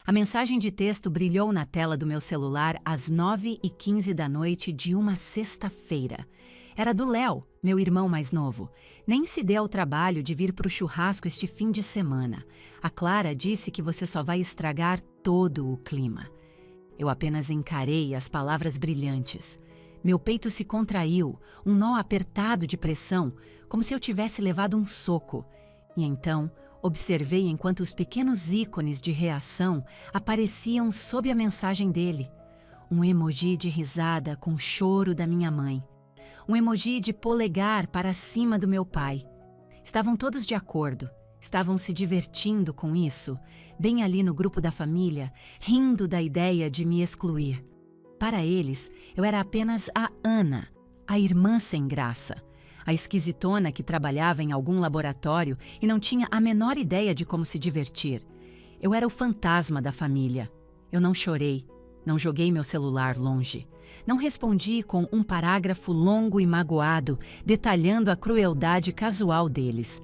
A mensagem de texto brilhou na tela do meu celular às 9h15 da noite de uma sexta-feira. Era do Léo, meu irmão mais novo. Nem se dê ao trabalho de vir para o churrasco este fim de semana. A Clara disse que você só vai estragar todo o clima. Eu apenas encarei as palavras brilhantes. Meu peito se contraiu, um nó apertado de pressão, como se eu tivesse levado um soco. E então, observei enquanto os pequenos ícones de reação apareciam sob a mensagem dele. Um emoji de risada com choro da minha mãe. Um emoji de polegar para cima do meu pai. Estavam todos de acordo. Estavam se divertindo com isso, bem ali no grupo da família, rindo da ideia de me excluir. Para eles, eu era apenas a Ana, a irmã sem graça. A esquisitona que trabalhava em algum laboratório e não tinha a menor ideia de como se divertir. Eu era o fantasma da família. Eu não chorei, não joguei meu celular longe. Não respondi com um parágrafo longo e magoado, detalhando a crueldade casual deles.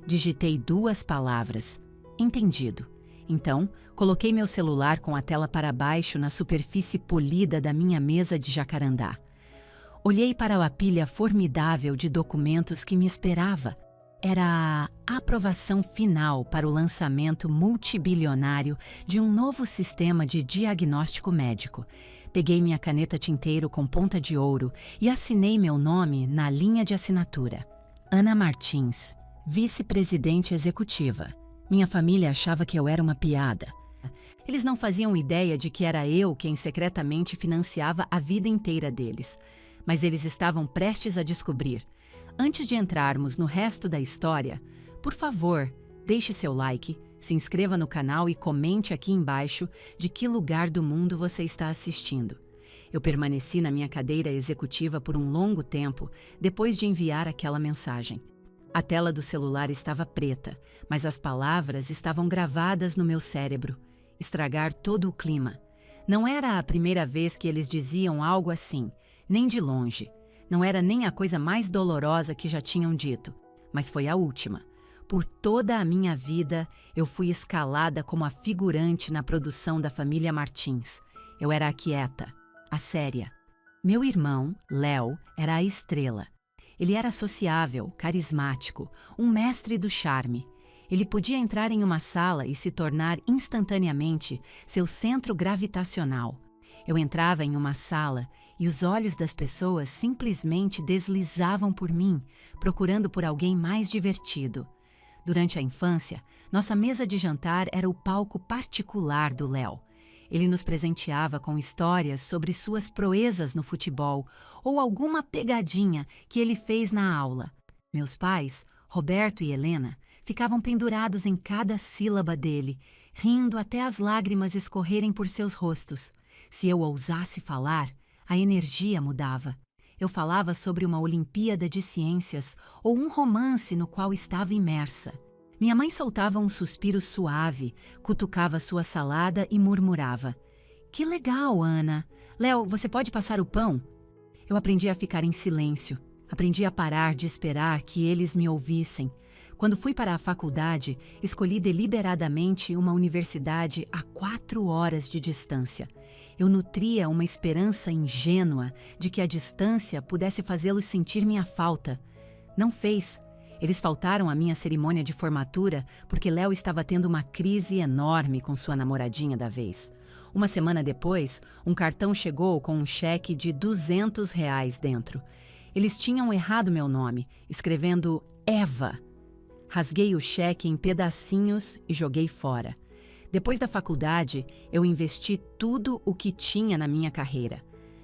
Digitei 2 palavras. Entendido. Então, coloquei meu celular com a tela para baixo na superfície polida da minha mesa de jacarandá. Olhei para a pilha formidável de documentos que me esperava. Era a aprovação final para o lançamento multibilionário de um novo sistema de diagnóstico médico. Peguei minha caneta tinteiro com ponta de ouro e assinei meu nome na linha de assinatura. Ana Martins, vice-presidente executiva. Minha família achava que eu era uma piada. Eles não faziam ideia de que era eu quem secretamente financiava a vida inteira deles. Mas eles estavam prestes a descobrir. Antes de entrarmos no resto da história, por favor, deixe seu like, se inscreva no canal e comente aqui embaixo de que lugar do mundo você está assistindo. Eu permaneci na minha cadeira executiva por um longo tempo depois de enviar aquela mensagem. A tela do celular estava preta, mas as palavras estavam gravadas no meu cérebro. Estragar todo o clima. Não era a primeira vez que eles diziam algo assim, nem de longe. Não era nem a coisa mais dolorosa que já tinham dito, mas foi a última. Por toda a minha vida, eu fui escalada como a figurante na produção da família Martins. Eu era a quieta, a séria. Meu irmão, Léo, era a estrela. Ele era sociável, carismático, um mestre do charme. Ele podia entrar em uma sala e se tornar instantaneamente seu centro gravitacional. Eu entrava em uma sala e os olhos das pessoas simplesmente deslizavam por mim, procurando por alguém mais divertido. Durante a infância, nossa mesa de jantar era o palco particular do Léo. Ele nos presenteava com histórias sobre suas proezas no futebol ou alguma pegadinha que ele fez na aula. Meus pais, Roberto e Helena, ficavam pendurados em cada sílaba dele, rindo até as lágrimas escorrerem por seus rostos. Se eu ousasse falar, a energia mudava. Eu falava sobre uma Olimpíada de Ciências ou um romance no qual estava imersa. Minha mãe soltava um suspiro suave, cutucava sua salada e murmurava: "Que legal, Ana! Léo, você pode passar o pão?" Eu aprendi a ficar em silêncio. Aprendi a parar de esperar que eles me ouvissem. Quando fui para a faculdade, escolhi deliberadamente uma universidade a 4 horas de distância. Eu nutria uma esperança ingênua de que a distância pudesse fazê-los sentir minha falta. Não fez. Eles faltaram à minha cerimônia de formatura porque Léo estava tendo uma crise enorme com sua namoradinha da vez. Uma semana depois, um cartão chegou com um cheque de R$ 200 dentro. Eles tinham errado meu nome, escrevendo Eva. Rasguei o cheque em pedacinhos e joguei fora. Depois da faculdade, eu investi tudo o que tinha na minha carreira.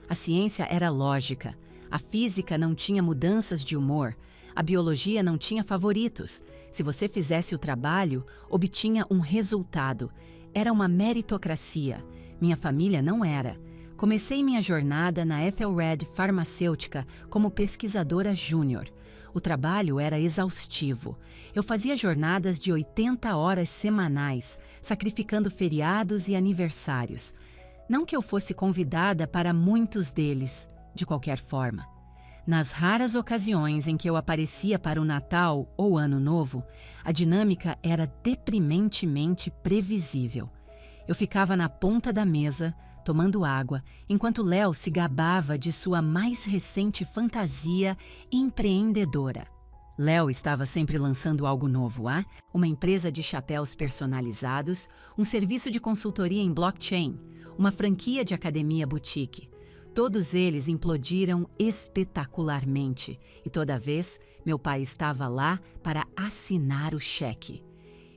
A ciência era lógica, a física não tinha mudanças de humor, a biologia não tinha favoritos. Se você fizesse o trabalho, obtinha um resultado. Era uma meritocracia. Minha família não era. Comecei minha jornada na Ethelred Farmacêutica como pesquisadora júnior. O trabalho era exaustivo. Eu fazia jornadas de 80 horas semanais, sacrificando feriados e aniversários. Não que eu fosse convidada para muitos deles, de qualquer forma. Nas raras ocasiões em que eu aparecia para o Natal ou Ano Novo, a dinâmica era deprimentemente previsível. Eu ficava na ponta da mesa, tomando água, enquanto Léo se gabava de sua mais recente fantasia empreendedora. Léo estava sempre lançando algo novo, uma empresa de chapéus personalizados, um serviço de consultoria em blockchain, uma franquia de academia boutique. Todos eles implodiram espetacularmente e toda vez meu pai estava lá para assinar o cheque.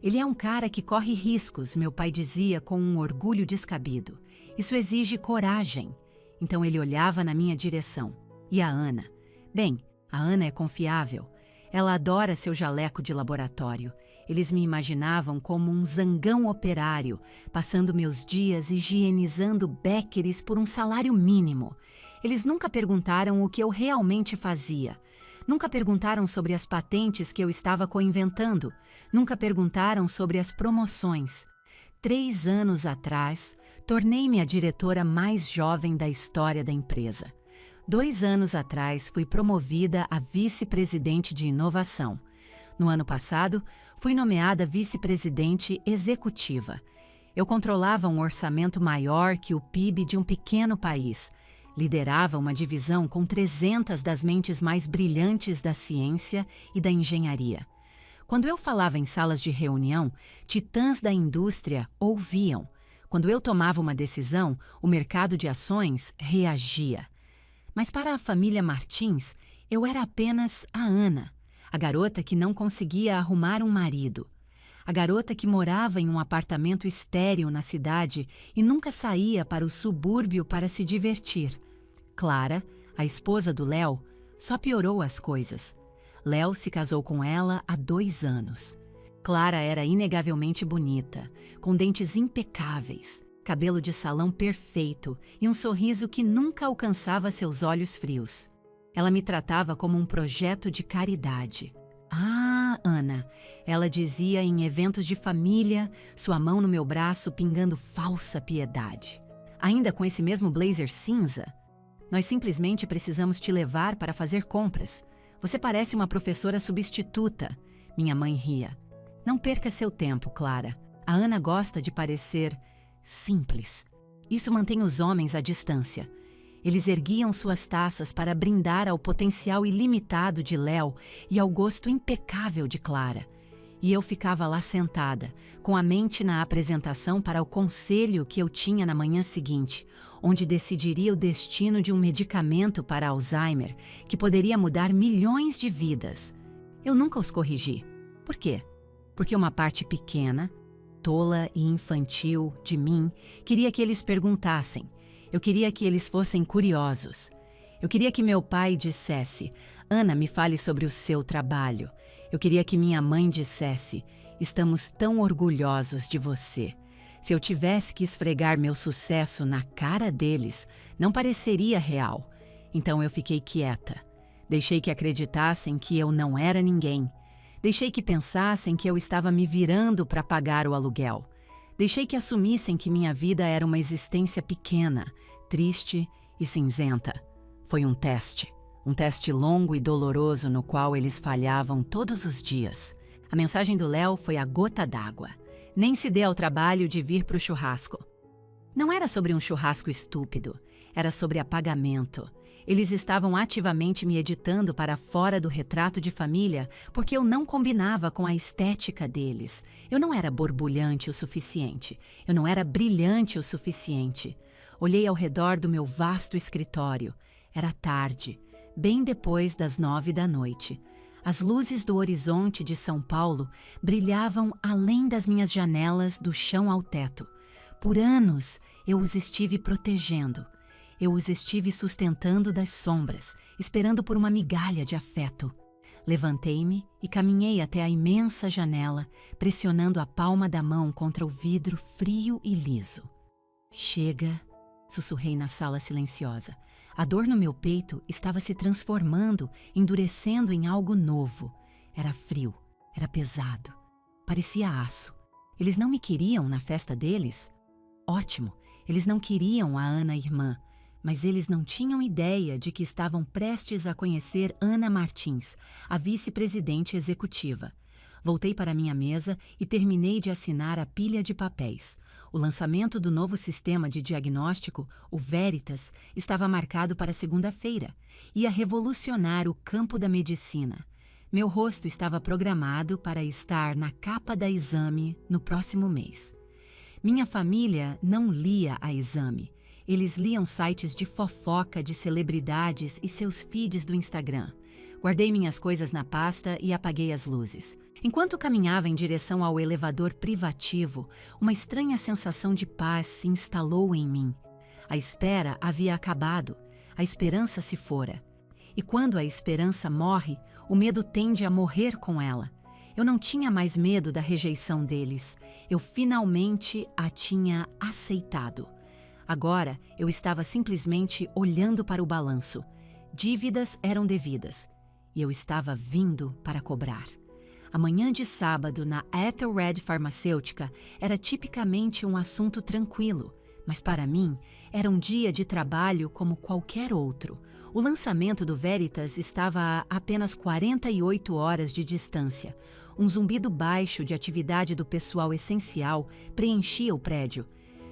Ele é um cara que corre riscos, meu pai dizia com um orgulho descabido. Isso exige coragem. Então ele olhava na minha direção. E a Ana? Bem, a Ana é confiável. Ela adora seu jaleco de laboratório. Eles me imaginavam como um zangão operário, passando meus dias higienizando béqueres por um salário mínimo. Eles nunca perguntaram o que eu realmente fazia. Nunca perguntaram sobre as patentes que eu estava coinventando. Nunca perguntaram sobre as promoções. 3 anos atrás, tornei-me a diretora mais jovem da história da empresa. 2 anos atrás, fui promovida a vice-presidente de inovação. No ano passado, fui nomeada vice-presidente executiva. Eu controlava um orçamento maior que o PIB de um pequeno país. Liderava uma divisão com 300 das mentes mais brilhantes da ciência e da engenharia. Quando eu falava em salas de reunião, titãs da indústria ouviam. Quando eu tomava uma decisão, o mercado de ações reagia. Mas para a família Martins, eu era apenas a Ana, a garota que não conseguia arrumar um marido. A garota que morava em um apartamento estéril na cidade e nunca saía para o subúrbio para se divertir. Clara, a esposa do Léo, só piorou as coisas. Léo se casou com ela há 2 anos. Clara era inegavelmente bonita, com dentes impecáveis, cabelo de salão perfeito e um sorriso que nunca alcançava seus olhos frios. Ela me tratava como um projeto de caridade. Ah, Ana, ela dizia em eventos de família, sua mão no meu braço pingando falsa piedade. Ainda com esse mesmo blazer cinza? Nós simplesmente precisamos te levar para fazer compras. Você parece uma professora substituta. Minha mãe ria. Não perca seu tempo, Clara. A Ana gosta de parecer simples. Isso mantém os homens à distância. Eles erguiam suas taças para brindar ao potencial ilimitado de Léo e ao gosto impecável de Clara. E eu ficava lá sentada, com a mente na apresentação para o conselho que eu tinha na manhã seguinte, onde decidiria o destino de um medicamento para Alzheimer que poderia mudar milhões de vidas. Eu nunca os corrigi. Por quê? Porque uma parte pequena, tola e infantil de mim queria que eles perguntassem. Eu queria que eles fossem curiosos. Eu queria que meu pai dissesse: Ana, me fale sobre o seu trabalho. Eu queria que minha mãe dissesse: estamos tão orgulhosos de você. Se eu tivesse que esfregar meu sucesso na cara deles, não pareceria real. Então eu fiquei quieta. Deixei que acreditassem que eu não era ninguém. Deixei que pensassem que eu estava me virando para pagar o aluguel. Deixei que assumissem que minha vida era uma existência pequena, triste e cinzenta. Foi um teste longo e doloroso no qual eles falhavam todos os dias. A mensagem do Léo foi a gota d'água. Nem se dê ao trabalho de vir para o churrasco. Não era sobre um churrasco estúpido, era sobre apagamento. Eles estavam ativamente me editando para fora do retrato de família porque eu não combinava com a estética deles. Eu não era borbulhante o suficiente. Eu não era brilhante o suficiente. Olhei ao redor do meu vasto escritório. Era tarde, bem depois das 9 da noite. As luzes do horizonte de São Paulo brilhavam além das minhas janelas do chão ao teto. Por anos eu os estive protegendo. Eu os estive sustentando das sombras, esperando por uma migalha de afeto. Levantei-me e caminhei até a imensa janela, pressionando a palma da mão contra o vidro frio e liso. Chega, sussurrei na sala silenciosa. A dor no meu peito estava se transformando, endurecendo em algo novo. Era frio, era pesado, parecia aço. Eles não me queriam na festa deles? Ótimo, eles não queriam a Ana irmã, mas eles não tinham ideia de que estavam prestes a conhecer Ana Martins, a vice-presidente executiva. Voltei para minha mesa e terminei de assinar a pilha de papéis. O lançamento do novo sistema de diagnóstico, o Veritas, estava marcado para segunda-feira. Ia revolucionar o campo da medicina. Meu rosto estava programado para estar na capa da Exame no próximo mês. Minha família não lia a Exame. Eles liam sites de fofoca de celebridades e seus feeds do Instagram. Guardei minhas coisas na pasta e apaguei as luzes. Enquanto caminhava em direção ao elevador privativo, uma estranha sensação de paz se instalou em mim. A espera havia acabado, a esperança se fora. E quando a esperança morre, o medo tende a morrer com ela. Eu não tinha mais medo da rejeição deles. Eu finalmente a tinha aceitado. Agora eu estava simplesmente olhando para o balanço. Dívidas eram devidas. E eu estava vindo para cobrar. A manhã de sábado na Ethelred Farmacêutica era tipicamente um assunto tranquilo, mas para mim era um dia de trabalho como qualquer outro. O lançamento do Veritas estava a apenas 48 horas de distância. Um zumbido baixo de atividade do pessoal essencial preenchia o prédio.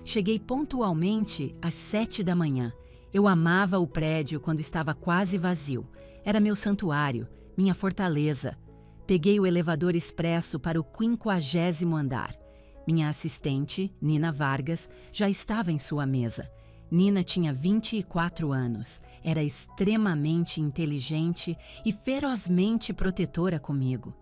Cheguei pontualmente às 7 da manhã. Eu amava o prédio quando estava quase vazio. Era meu santuário, minha fortaleza. Peguei o elevador expresso para o 50º andar. Minha assistente, Nina Vargas, já estava em sua mesa. Nina tinha 24 anos, era extremamente inteligente e ferozmente protetora comigo.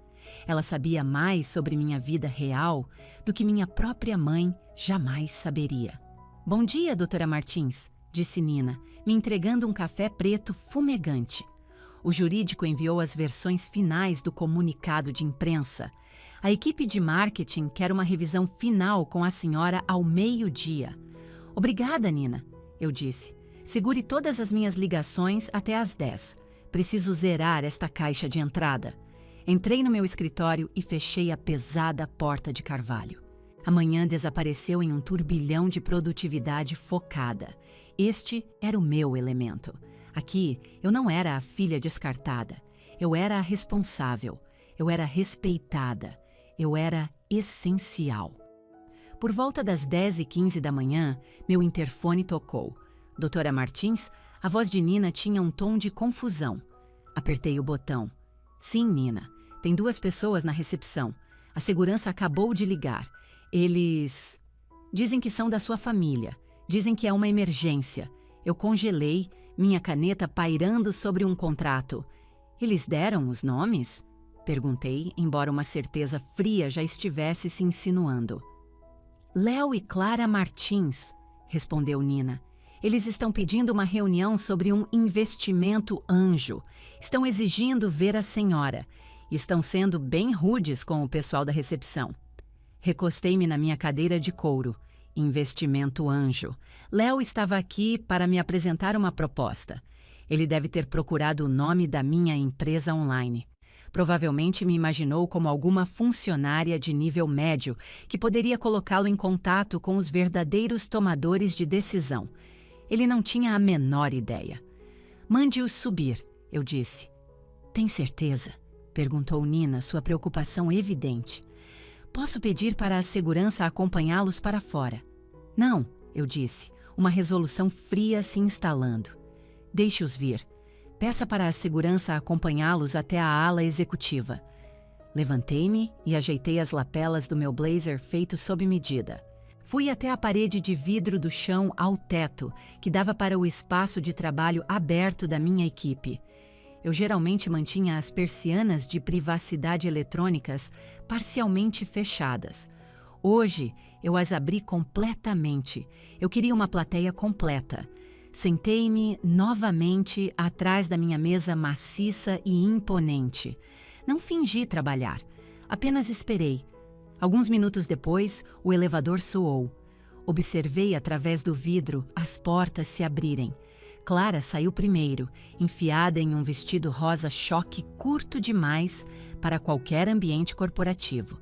Ela sabia mais sobre minha vida real do que minha própria mãe jamais saberia. "Bom dia, doutora Martins", disse Nina, me entregando um café preto fumegante. O jurídico enviou as versões finais do comunicado de imprensa. A equipe de marketing quer uma revisão final com a senhora ao meio-dia. "Obrigada, Nina", eu disse. "Segure todas as minhas ligações até às 10. Preciso zerar esta caixa de entrada." Entrei no meu escritório e fechei a pesada porta de carvalho. A manhã desapareceu em um turbilhão de produtividade focada. Este era o meu elemento. Aqui, eu não era a filha descartada. Eu era a responsável. Eu era respeitada. Eu era essencial. Por volta das 10h15 da manhã, meu interfone tocou. "Doutora Martins?" A voz de Nina tinha um tom de confusão. Apertei o botão. "Sim, Nina. Tem 2 pessoas na recepção. A segurança acabou de ligar. Eles dizem que são da sua família. Dizem que é uma emergência." Eu congelei, minha caneta pairando sobre um contrato. "Eles deram os nomes?" Perguntei, embora uma certeza fria já estivesse se insinuando. "Léo e Clara Martins", respondeu Nina. "Eles estão pedindo uma reunião sobre um investimento anjo. Estão exigindo ver a senhora. Estão sendo bem rudes com o pessoal da recepção." Recostei-me na minha cadeira de couro. Investimento anjo. Léo estava aqui para me apresentar uma proposta. Ele deve ter procurado o nome da minha empresa online. Provavelmente me imaginou como alguma funcionária de nível médio que poderia colocá-lo em contato com os verdadeiros tomadores de decisão. Ele não tinha a menor ideia. "Mande-os subir", eu disse. "Tem certeza?", perguntou Nina, sua preocupação evidente. "Posso pedir para a segurança acompanhá-los para fora?" "Não", eu disse, uma resolução fria se instalando. "Deixe-os vir. Peça para a segurança acompanhá-los até a ala executiva." Levantei-me e ajeitei as lapelas do meu blazer feito sob medida. Fui até a parede de vidro do chão ao teto, que dava para o espaço de trabalho aberto da minha equipe. Eu geralmente mantinha as persianas de privacidade eletrônicas parcialmente fechadas. Hoje, eu as abri completamente. Eu queria uma plateia completa. Sentei-me novamente atrás da minha mesa maciça e imponente. Não fingi trabalhar, apenas esperei. Alguns minutos depois, o elevador soou. Observei através do vidro as portas se abrirem. Clara saiu primeiro, enfiada em um vestido rosa choque curto demais para qualquer ambiente corporativo.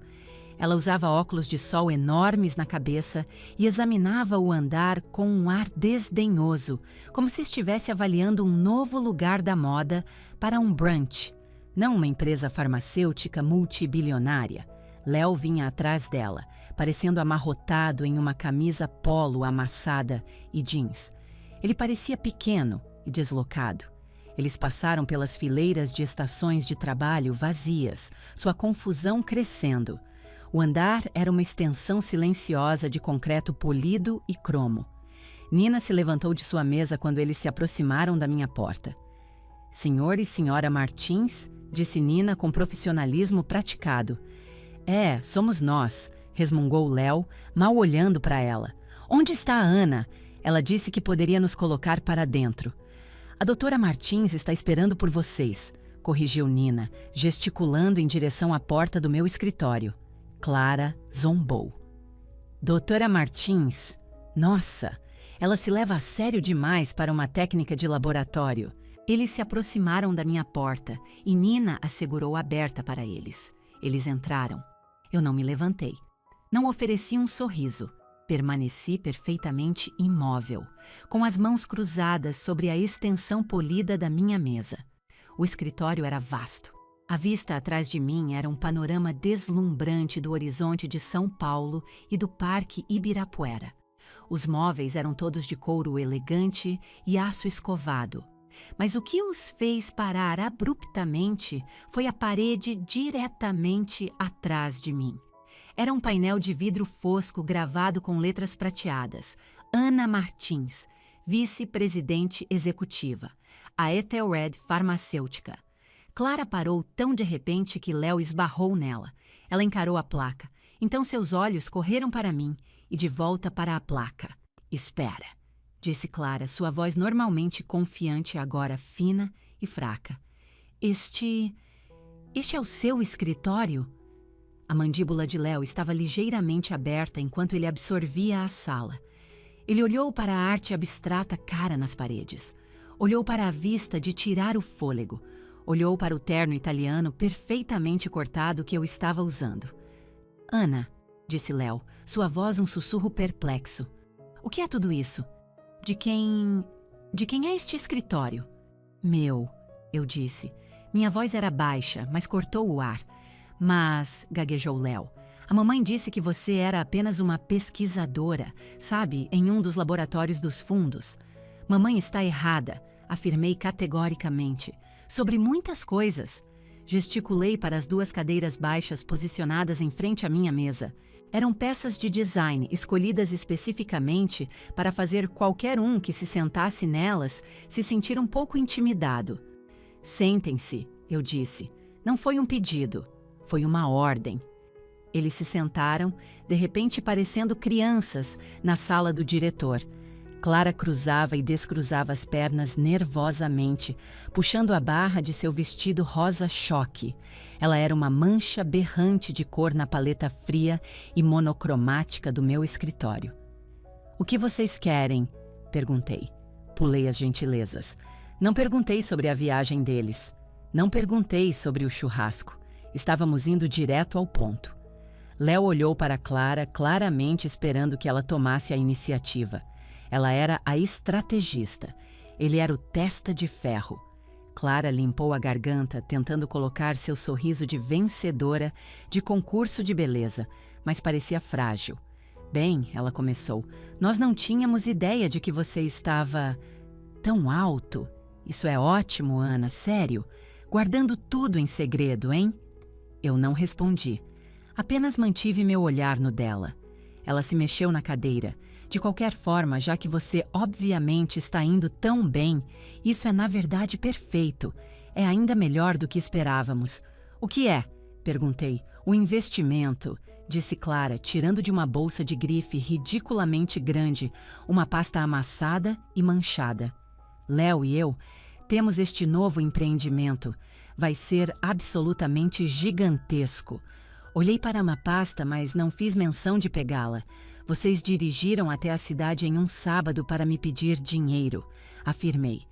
Ela usava óculos de sol enormes na cabeça e examinava o andar com um ar desdenhoso, como se estivesse avaliando um novo lugar da moda para um brunch. não uma empresa farmacêutica multibilionária. Léo vinha atrás dela, parecendo amarrotado em uma camisa polo amassada e jeans. Ele parecia pequeno e deslocado. Eles passaram pelas fileiras de estações de trabalho vazias, sua confusão crescendo. O andar era uma extensão silenciosa de concreto polido e cromo. Nina se levantou de sua mesa quando eles se aproximaram da minha porta. Senhor e senhora Martins, disse Nina com profissionalismo praticado. É, somos nós, resmungou Léo, mal olhando para ela. Onde está a Ana? Ela disse que poderia nos colocar para dentro. A doutora Martins está esperando por vocês, corrigiu Nina, gesticulando em direção à porta do meu escritório. Clara zombou. Doutora Martins? Nossa, ela se leva a sério demais para uma técnica de laboratório. Eles se aproximaram da minha porta e Nina a segurou aberta para eles. Eles entraram. Eu não me levantei. Não ofereci um sorriso. Permaneci perfeitamente imóvel, com as mãos cruzadas sobre a extensão polida da minha mesa. O escritório era vasto. A vista atrás de mim era um panorama deslumbrante do horizonte de São Paulo e do Parque Ibirapuera. Os móveis eram todos de couro elegante e aço escovado. Mas o que os fez parar abruptamente foi a parede diretamente atrás de mim. Era um painel de vidro fosco gravado com letras prateadas. Ana Martins, vice-presidente executiva. A Ethelred Farmacêutica. Clara parou tão de repente que Léo esbarrou nela. Ela encarou a placa. Então seus olhos correram para mim e de volta para a placa. Espera, disse Clara, sua voz normalmente confiante, agora fina e fraca. Este é o seu escritório? A mandíbula de Léo estava ligeiramente aberta enquanto ele absorvia a sala. Ele olhou para a arte abstrata cara nas paredes. Olhou para a vista de tirar o fôlego. Olhou para o terno italiano perfeitamente cortado que eu estava usando. Ana, disse Léo, sua voz um sussurro perplexo. O que é tudo isso? De quem é este escritório? Meu, eu disse. Minha voz era baixa, mas cortou o ar. Mas, gaguejou Léo, a mamãe disse que você era apenas uma pesquisadora, sabe, em um dos laboratórios dos fundos. Mamãe está errada, afirmei categoricamente, sobre muitas coisas. Gesticulei para as duas cadeiras baixas posicionadas em frente à minha mesa. Eram peças de design escolhidas especificamente para fazer qualquer um que se sentasse nelas se sentir um pouco intimidado. Sentem-se, eu disse. Não foi um pedido. Foi uma ordem. Eles se sentaram, de repente parecendo crianças, na sala do diretor. Clara cruzava e descruzava as pernas nervosamente, puxando a barra de seu vestido rosa choque. Ela era uma mancha berrante de cor na paleta fria e monocromática do meu escritório. O que vocês querem? Perguntei. Pulei as gentilezas. Não perguntei sobre a viagem deles. Não perguntei sobre o churrasco. Estávamos indo direto ao ponto. Léo olhou para Clara, claramente esperando que ela tomasse a iniciativa. Ela era a estrategista. Ele era o testa de ferro. Clara limpou a garganta, tentando colocar seu sorriso de vencedora de concurso de beleza, mas parecia frágil. Bem, ela começou, nós não tínhamos ideia de que você estava tão alto. Isso é ótimo, Ana, sério. Guardando tudo em segredo, hein? Eu não respondi. Apenas mantive meu olhar no dela. Ela se mexeu na cadeira. De qualquer forma, já que você obviamente está indo tão bem, isso é na verdade perfeito. É ainda melhor do que esperávamos. O que é? Perguntei. O investimento, disse Clara, tirando de uma bolsa de grife ridiculamente grande uma pasta amassada e manchada. Léo e eu temos este novo empreendimento. Vai ser absolutamente gigantesco. Olhei para uma pasta, mas não fiz menção de pegá-la. Vocês dirigiram até a cidade em um sábado para me pedir dinheiro, afirmei.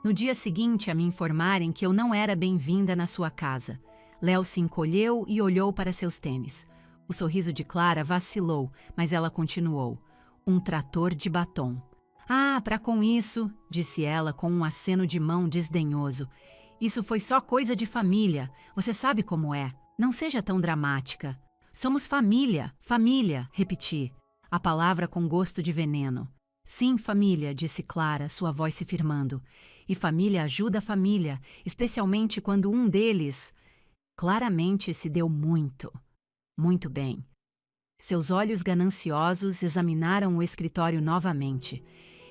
No dia seguinte a me informarem que eu não era bem-vinda na sua casa. Léo se encolheu e olhou para seus tênis. O sorriso de Clara vacilou, mas ela continuou. Um trator de batom. Ah, para com isso, disse ela com um aceno de mão desdenhoso. Isso foi só coisa de família. Você sabe como é. Não seja tão dramática. Somos família, família, repeti. A palavra com gosto de veneno. Sim, família, disse Clara, sua voz se firmando. E família ajuda a família, especialmente quando um deles claramente se deu muito, muito bem. Seus olhos gananciosos examinaram o escritório novamente.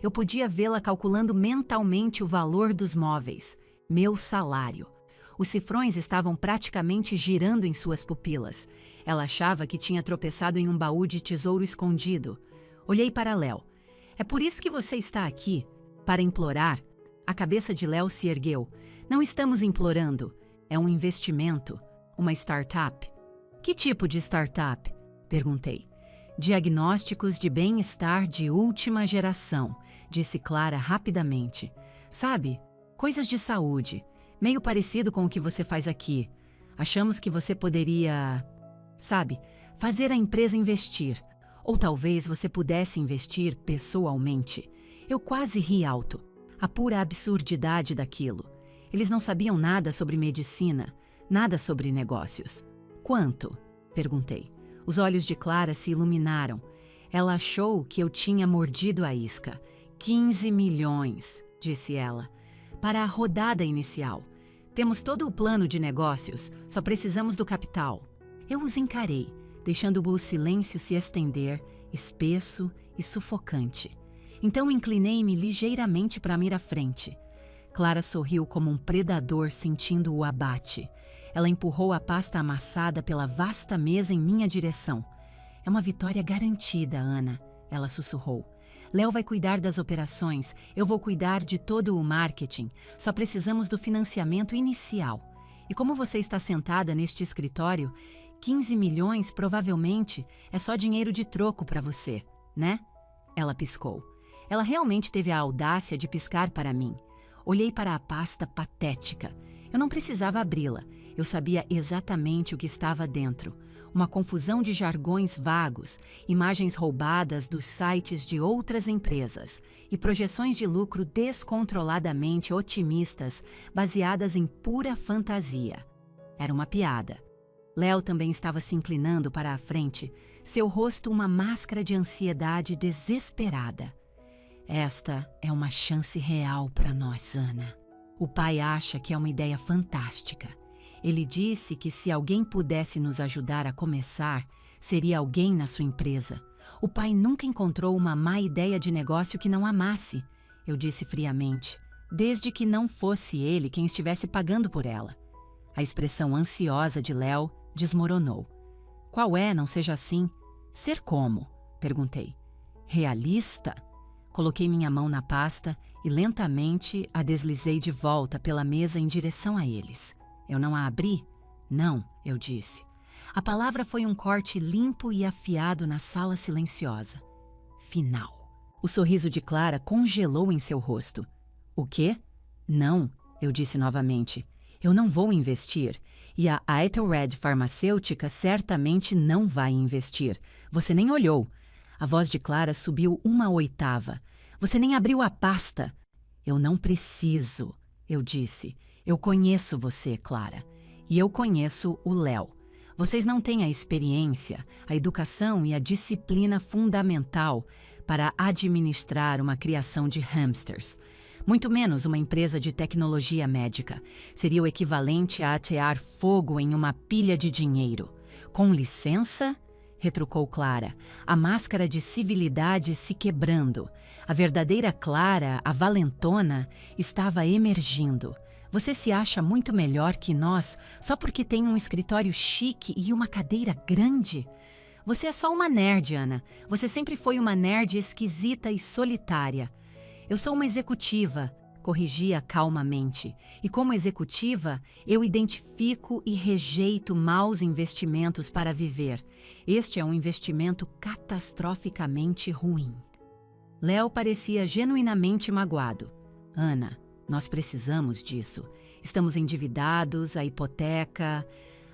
Eu podia vê-la calculando mentalmente o valor dos móveis, meu salário. Os cifrões estavam praticamente girando em suas pupilas. Ela achava que tinha tropeçado em um baú de tesouro escondido. Olhei para Léo. É por isso que você está aqui? Para implorar? A cabeça de Léo se ergueu. Não estamos implorando. É um investimento. Uma startup. Que tipo de startup? Perguntei. Diagnósticos de bem-estar de última geração, disse Clara rapidamente. Sabe, coisas de saúde. Meio parecido com o que você faz aqui. Achamos que você poderia, sabe, fazer a empresa investir. Ou talvez você pudesse investir pessoalmente. Eu quase ri alto. A pura absurdidade daquilo. Eles não sabiam nada sobre medicina, nada sobre negócios. Quanto? Perguntei. Os olhos de Clara se iluminaram. Ela achou que eu tinha mordido a isca. 15 milhões, disse ela. Para a rodada inicial. Temos todo o plano de negócios, só precisamos do capital. Eu os encarei, deixando o silêncio se estender, espesso e sufocante. Então inclinei-me ligeiramente para mir à frente. Clara sorriu como um predador sentindo o abate. Ela empurrou a pasta amassada pela vasta mesa em minha direção. É uma vitória garantida, Ana, ela sussurrou. Léo vai cuidar das operações, eu vou cuidar de todo o marketing. Só precisamos do financiamento inicial. E como você está sentada neste escritório, 15 milhões provavelmente é só dinheiro de troco para você, né? Ela piscou. Ela realmente teve a audácia de piscar para mim. Olhei para a pasta patética. Eu não precisava abri-la. Eu sabia exatamente o que estava dentro. Uma confusão de jargões vagos, imagens roubadas dos sites de outras empresas e projeções de lucro descontroladamente otimistas, baseadas em pura fantasia. Era uma piada. Léo também estava se inclinando para a frente, seu rosto uma máscara de ansiedade desesperada. Esta é uma chance real para nós, Ana. O pai acha que é uma ideia fantástica. Ele disse que se alguém pudesse nos ajudar a começar, seria alguém na sua empresa. O pai nunca encontrou uma má ideia de negócio que não amasse, eu disse friamente, desde que não fosse ele quem estivesse pagando por ela. A expressão ansiosa de Léo desmoronou. Qual é, não seja assim? Ser como? Perguntei. Realista? Coloquei minha mão na pasta e lentamente a deslizei de volta pela mesa em direção a eles. Eu não a abri? Não, eu disse. A palavra foi um corte limpo e afiado na sala silenciosa. Final. O sorriso de Clara congelou em seu rosto. O quê? Não, eu disse novamente. Eu não vou investir. E a Ethelred Farmacêutica certamente não vai investir. Você nem olhou. A voz de Clara subiu 1/8. Você nem abriu a pasta. Eu não preciso, eu disse. Eu conheço você, Clara. E eu conheço o Léo. Vocês não têm a experiência, a educação e a disciplina fundamental para administrar uma criação de hamsters. Muito menos uma empresa de tecnologia médica. Seria o equivalente a atear fogo em uma pilha de dinheiro. Com licença? Retrucou Clara, a máscara de civilidade se quebrando. A verdadeira Clara, a valentona, estava emergindo. Você se acha muito melhor que nós só porque tem um escritório chique e uma cadeira grande? Você é só uma nerd, Ana. Você sempre foi uma nerd esquisita e solitária. Eu sou uma executiva, corrigia calmamente. E como executiva, eu identifico e rejeito maus investimentos para viver. Este é um investimento catastroficamente ruim. Léo parecia genuinamente magoado. Ana, nós precisamos disso. Estamos endividados, a hipoteca...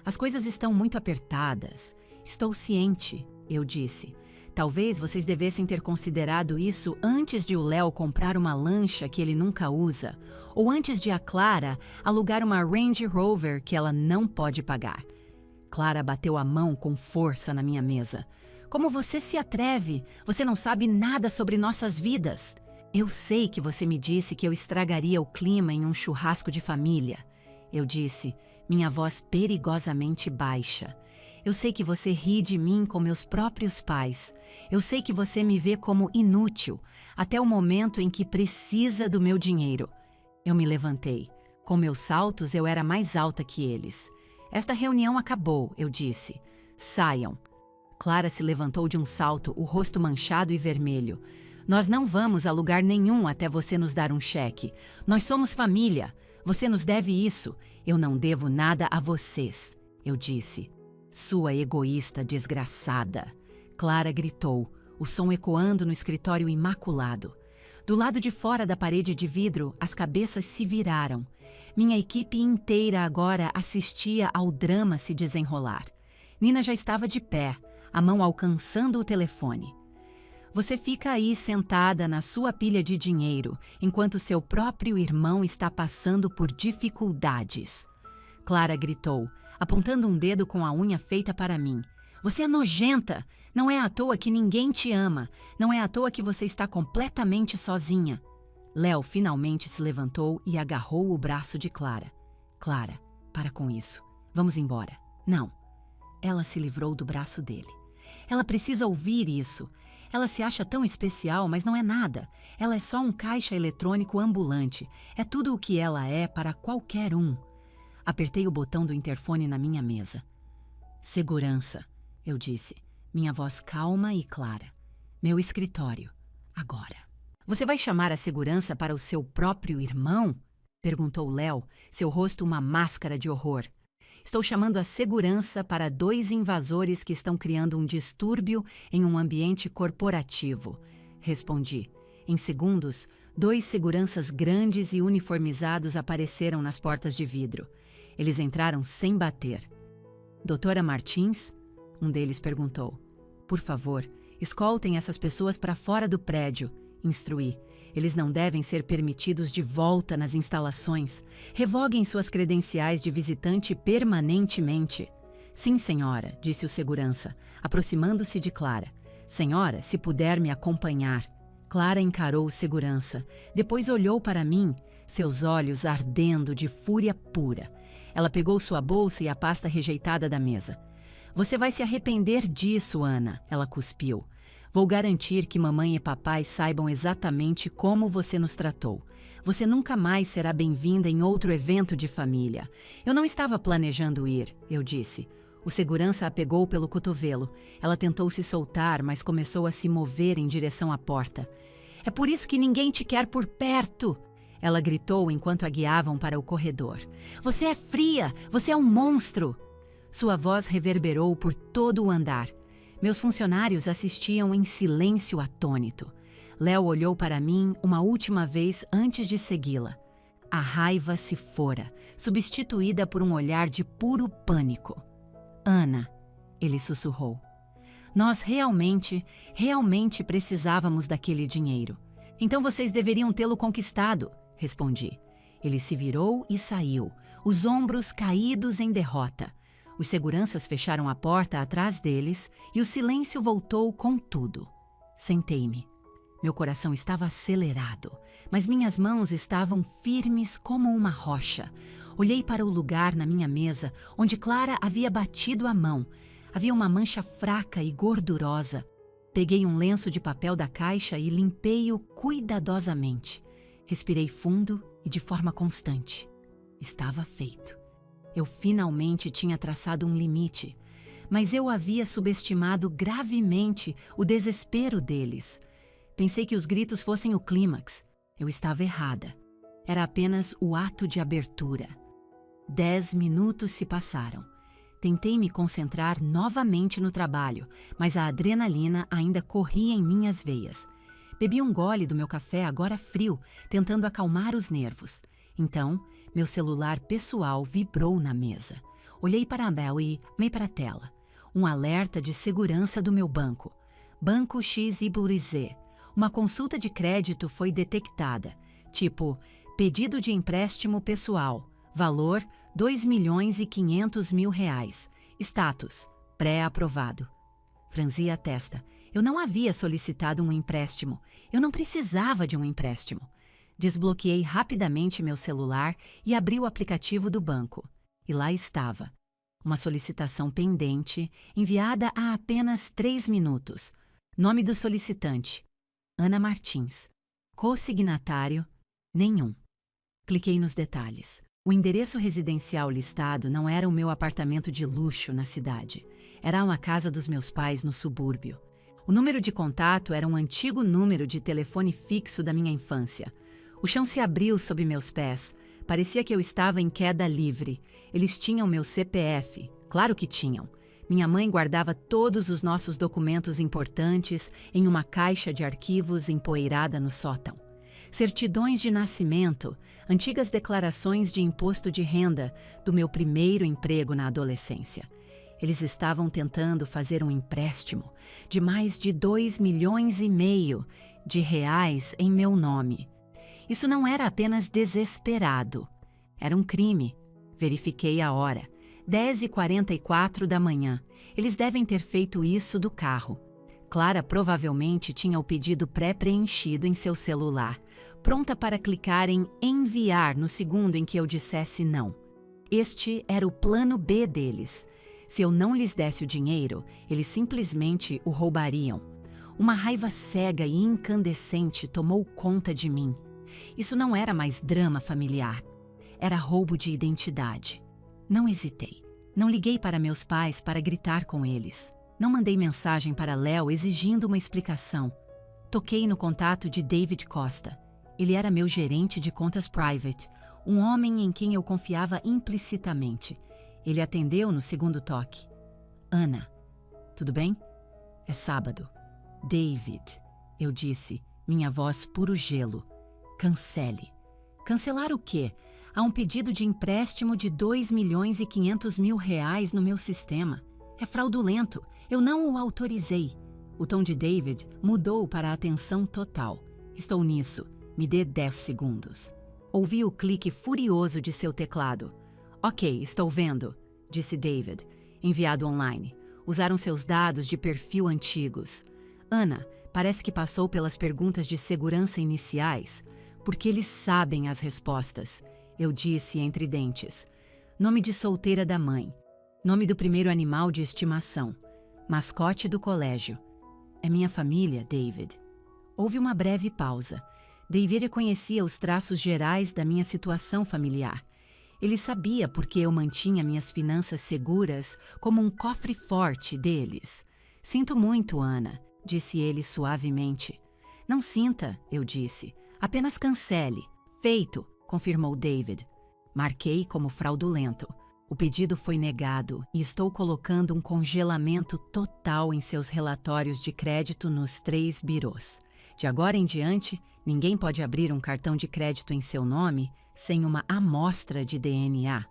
As coisas estão muito apertadas. Estou ciente, eu disse. Talvez vocês devessem ter considerado isso antes de o Léo comprar uma lancha que ele nunca usa, ou antes de a Clara alugar uma Range Rover que ela não pode pagar. Clara bateu a mão com força na minha mesa. Como você se atreve? Você não sabe nada sobre nossas vidas. Eu sei que você me disse que eu estragaria o clima em um churrasco de família. Eu disse, minha voz perigosamente baixa. Eu sei que você ri de mim com meus próprios pais. Eu sei que você me vê como inútil, até o momento em que precisa do meu dinheiro. Eu me levantei. Com meus saltos, eu era mais alta que eles. Esta reunião acabou, eu disse. Saiam. Clara se levantou de um salto, o rosto manchado e vermelho. Nós não vamos a lugar nenhum até você nos dar um cheque. Nós somos família. Você nos deve isso. Eu não devo nada a vocês, eu disse. Sua egoísta desgraçada. Clara gritou, o som ecoando no escritório imaculado. Do lado de fora da parede de vidro, as cabeças se viraram. Minha equipe inteira agora assistia ao drama se desenrolar. Nina já estava de pé, a mão alcançando o telefone. Você fica aí sentada na sua pilha de dinheiro, enquanto seu próprio irmão está passando por dificuldades. Clara gritou, apontando um dedo com a unha feita para mim. Você é nojenta! Não é à toa que ninguém te ama. Não é à toa que você está completamente sozinha. Léo finalmente se levantou e agarrou o braço de Clara. Clara, para com isso. Vamos embora. Não. Ela se livrou do braço dele. Ela precisa ouvir isso. Ela se acha tão especial, mas não é nada. Ela é só um caixa eletrônico ambulante. É tudo o que ela é para qualquer um. Apertei o botão do interfone na minha mesa. Segurança, eu disse, minha voz calma e clara. Meu escritório, agora. Você vai chamar a segurança para o seu próprio irmão? Perguntou Léo, seu rosto uma máscara de horror. Estou chamando a segurança para 2 invasores que estão criando um distúrbio em um ambiente corporativo. Respondi. Em segundos, 2 seguranças grandes e uniformizados apareceram nas portas de vidro. Eles entraram sem bater. Doutora Martins? Um deles perguntou. Por favor, escoltem essas pessoas para fora do prédio, instruí. Eles não devem ser permitidos de volta nas instalações. Revoguem suas credenciais de visitante permanentemente. Sim, senhora, disse o segurança, aproximando-se de Clara. Senhora, se puder me acompanhar. Clara encarou o segurança. Depois olhou para mim, seus olhos ardendo de fúria pura. Ela pegou sua bolsa e a pasta rejeitada da mesa. Você vai se arrepender disso, Ana, ela cuspiu. Vou garantir que mamãe e papai saibam exatamente como você nos tratou. Você nunca mais será bem-vinda em outro evento de família. Eu não estava planejando ir, eu disse. O segurança a pegou pelo cotovelo. Ela tentou se soltar, mas começou a se mover em direção à porta. É por isso que ninguém te quer por perto! Ela gritou enquanto a guiavam para o corredor. Você é fria! Você é um monstro! Sua voz reverberou por todo o andar. Meus funcionários assistiam em silêncio atônito. Léo olhou para mim uma última vez antes de segui-la. A raiva se fora, substituída por um olhar de puro pânico. Ana, ele sussurrou. Nós realmente precisávamos daquele dinheiro. Então vocês deveriam tê-lo conquistado, respondi. Ele se virou e saiu, os ombros caídos em derrota. Os seguranças fecharam a porta atrás deles e o silêncio voltou com tudo. Sentei-me. Meu coração estava acelerado, mas minhas mãos estavam firmes como uma rocha. Olhei para o lugar na minha mesa onde Clara havia batido a mão. Havia uma mancha fraca e gordurosa. Peguei um lenço de papel da caixa e limpei-o cuidadosamente. Respirei fundo e de forma constante. Estava feito. Eu finalmente tinha traçado um limite, mas eu havia subestimado gravemente o desespero deles. Pensei que os gritos fossem o clímax. Eu estava errada. Era apenas o ato de abertura. 10 minutos se passaram. Tentei me concentrar novamente no trabalho, mas a adrenalina ainda corria em minhas veias. Bebi um gole do meu café agora frio, tentando acalmar os nervos. Então, meu celular pessoal vibrou na mesa. Olhei para a Bel e amei para a tela. Um alerta de segurança do meu banco. Banco XYZ. Uma consulta de crédito foi detectada. Tipo, pedido de empréstimo pessoal. Valor, R$ 2.500.000. Status, pré-aprovado. Franzi a testa. Eu não havia solicitado um empréstimo. Eu não precisava de um empréstimo. Desbloqueei rapidamente meu celular e abri o aplicativo do banco. E lá estava. Uma solicitação pendente, enviada há apenas 3 minutos. Nome do solicitante: Ana Martins. Consignatário: nenhum. Cliquei nos detalhes. O endereço residencial listado não era o meu apartamento de luxo na cidade. Era uma casa dos meus pais no subúrbio. O número de contato era um antigo número de telefone fixo da minha infância. O chão se abriu sob meus pés. Parecia que eu estava em queda livre. Eles tinham meu CPF. Claro que tinham. Minha mãe guardava todos os nossos documentos importantes em uma caixa de arquivos empoeirada no sótão. Certidões de nascimento, antigas declarações de imposto de renda do meu primeiro emprego na adolescência. Eles estavam tentando fazer um empréstimo de mais de R$ 2,5 milhões de reais em meu nome. Isso não era apenas desesperado. Era um crime. Verifiquei a hora. 10h44 da manhã. Eles devem ter feito isso do carro. Clara provavelmente tinha o pedido pré-preenchido em seu celular, pronta para clicar em enviar no segundo em que eu dissesse não. Este era o plano B deles. Se eu não lhes desse o dinheiro, eles simplesmente o roubariam. Uma raiva cega e incandescente tomou conta de mim. Isso não era mais drama familiar. Era roubo de identidade. Não hesitei. Não liguei para meus pais para gritar com eles. Não mandei mensagem para Léo exigindo uma explicação. Toquei no contato de David Costa. Ele era meu gerente de contas private, um homem em quem eu confiava implicitamente. Ele atendeu no segundo toque. Ana, tudo bem? É sábado. David, eu disse, minha voz puro gelo. Cancele. Cancelar o quê? Há um pedido de empréstimo de R$ 2.500.000 no meu sistema. É fraudulento. Eu não o autorizei. O tom de David mudou para a atenção total. Estou nisso. Me dê 10 segundos. Ouvi o clique furioso de seu teclado. Ok, estou vendo, disse David, enviado online. Usaram seus dados de perfil antigos. Ana, parece que passou pelas perguntas de segurança iniciais, porque eles sabem as respostas, eu disse entre dentes. Nome de solteira da mãe. Nome do primeiro animal de estimação. Mascote do colégio. É minha família, David. Houve uma breve pausa. David conhecia os traços gerais da minha situação familiar. Ele sabia por que eu mantinha minhas finanças seguras como um cofre forte deles. Sinto muito, Ana, disse ele suavemente. Não sinta, eu disse. Apenas cancele. Feito, confirmou David. Marquei como fraudulento. O pedido foi negado e estou colocando um congelamento total em seus relatórios de crédito nos 3 birôs. De agora em diante, ninguém pode abrir um cartão de crédito em seu nome sem uma amostra de DNA.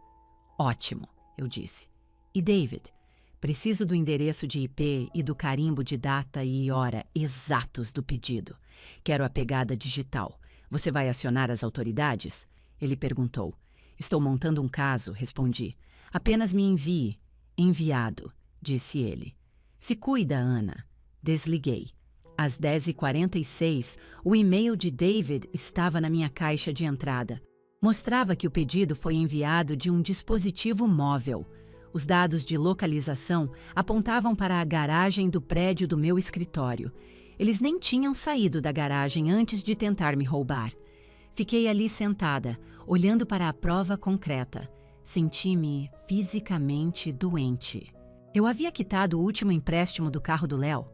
Ótimo, eu disse. E David, preciso do endereço de IP e do carimbo de data e hora exatos do pedido. Quero a pegada digital. Você vai acionar as autoridades? Ele perguntou. Estou montando um caso, respondi. Apenas me envie. Enviado, disse ele. Se cuida, Ana. Desliguei. Às 10h46, o e-mail de David estava na minha caixa de entrada. Mostrava que o pedido foi enviado de um dispositivo móvel. Os dados de localização apontavam para a garagem do prédio do meu escritório. Eles nem tinham saído da garagem antes de tentar me roubar. Fiquei ali sentada, olhando para a prova concreta. Senti-me fisicamente doente. Eu havia quitado o último empréstimo do carro do Léo.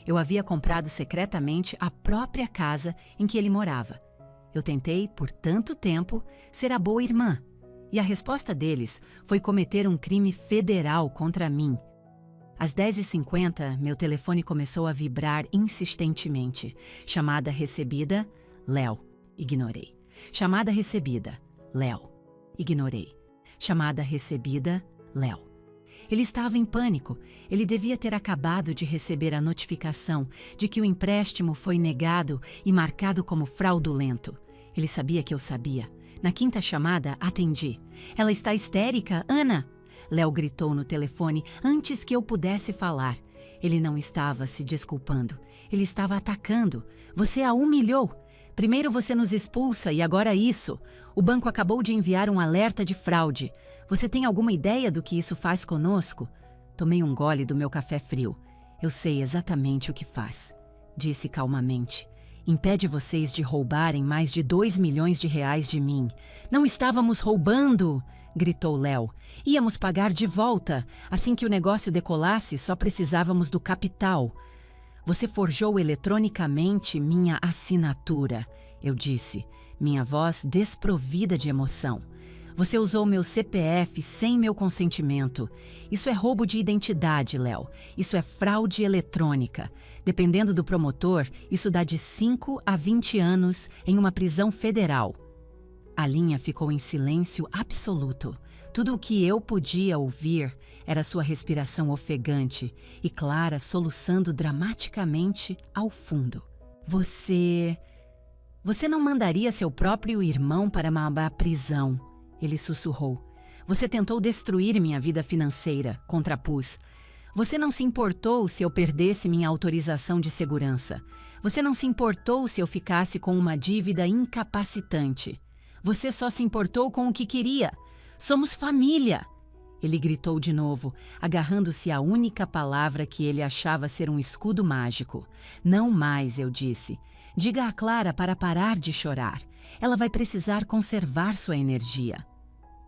Eu havia comprado secretamente a própria casa em que ele morava. Eu tentei, por tanto tempo, ser a boa irmã. E a resposta deles foi cometer um crime federal contra mim. Às 10h50, meu telefone começou a vibrar insistentemente. Chamada recebida, Léo. Ignorei. Chamada recebida, Léo. Ignorei. Chamada recebida, Léo. Ele estava em pânico. Ele devia ter acabado de receber a notificação de que o empréstimo foi negado e marcado como fraudulento. Ele sabia que eu sabia. Na quinta chamada, atendi. Ela está histérica, Ana! Léo gritou no telefone antes que eu pudesse falar. Ele não estava se desculpando. Ele estava atacando. Você a humilhou. Primeiro você nos expulsa e agora isso. O banco acabou de enviar um alerta de fraude. Você tem alguma ideia do que isso faz conosco? Tomei um gole do meu café frio. Eu sei exatamente o que faz. Disse calmamente. Impede vocês de roubarem mais de 2 milhões de reais de mim. Não estávamos roubando! Gritou Léo. Íamos pagar de volta. Assim que o negócio decolasse, só precisávamos do capital. Você forjou eletronicamente minha assinatura, eu disse, minha voz desprovida de emoção. Você usou meu CPF sem meu consentimento. Isso é roubo de identidade, Léo. Isso é fraude eletrônica. Dependendo do promotor, isso dá de 5 a 20 anos em uma prisão federal. A linha ficou em silêncio absoluto. Tudo o que eu podia ouvir era sua respiração ofegante e Clara soluçando dramaticamente ao fundo. Você não mandaria seu próprio irmão para uma prisão, ele sussurrou. Você tentou destruir minha vida financeira, contrapus. Você não se importou se eu perdesse minha autorização de segurança. Você não se importou se eu ficasse com uma dívida incapacitante. Você só se importou com o que queria. Somos família! Ele gritou de novo, agarrando-se à única palavra que ele achava ser um escudo mágico. Não mais, eu disse. Diga a Clara para parar de chorar. Ela vai precisar conservar sua energia.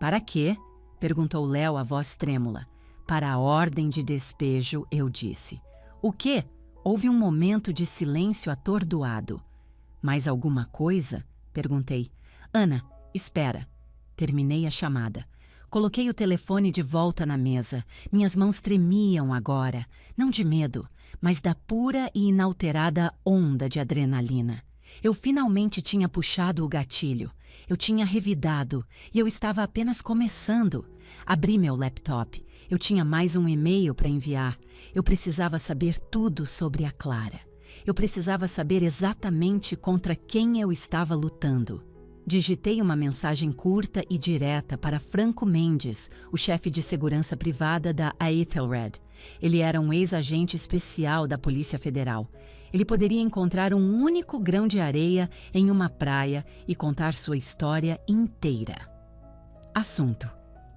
Para quê? Perguntou Léo, a voz trêmula. Para a ordem de despejo, eu disse. O quê? Houve um momento de silêncio atordoado. Mais alguma coisa? Perguntei. Ana, espera. Terminei a chamada. Coloquei o telefone de volta na mesa. Minhas mãos tremiam agora, não de medo, mas da pura e inalterada onda de adrenalina. Eu finalmente tinha puxado o gatilho. Eu tinha revidado e eu estava apenas começando. Abri meu laptop. Eu tinha mais um e-mail para enviar. Eu precisava saber tudo sobre a Clara. Eu precisava saber exatamente contra quem eu estava lutando. Digitei uma mensagem curta e direta para Franco Mendes, o chefe de segurança privada da Aethelred. Ele era um ex-agente especial da Polícia Federal. Ele poderia encontrar um único grão de areia em uma praia e contar sua história inteira. Assunto: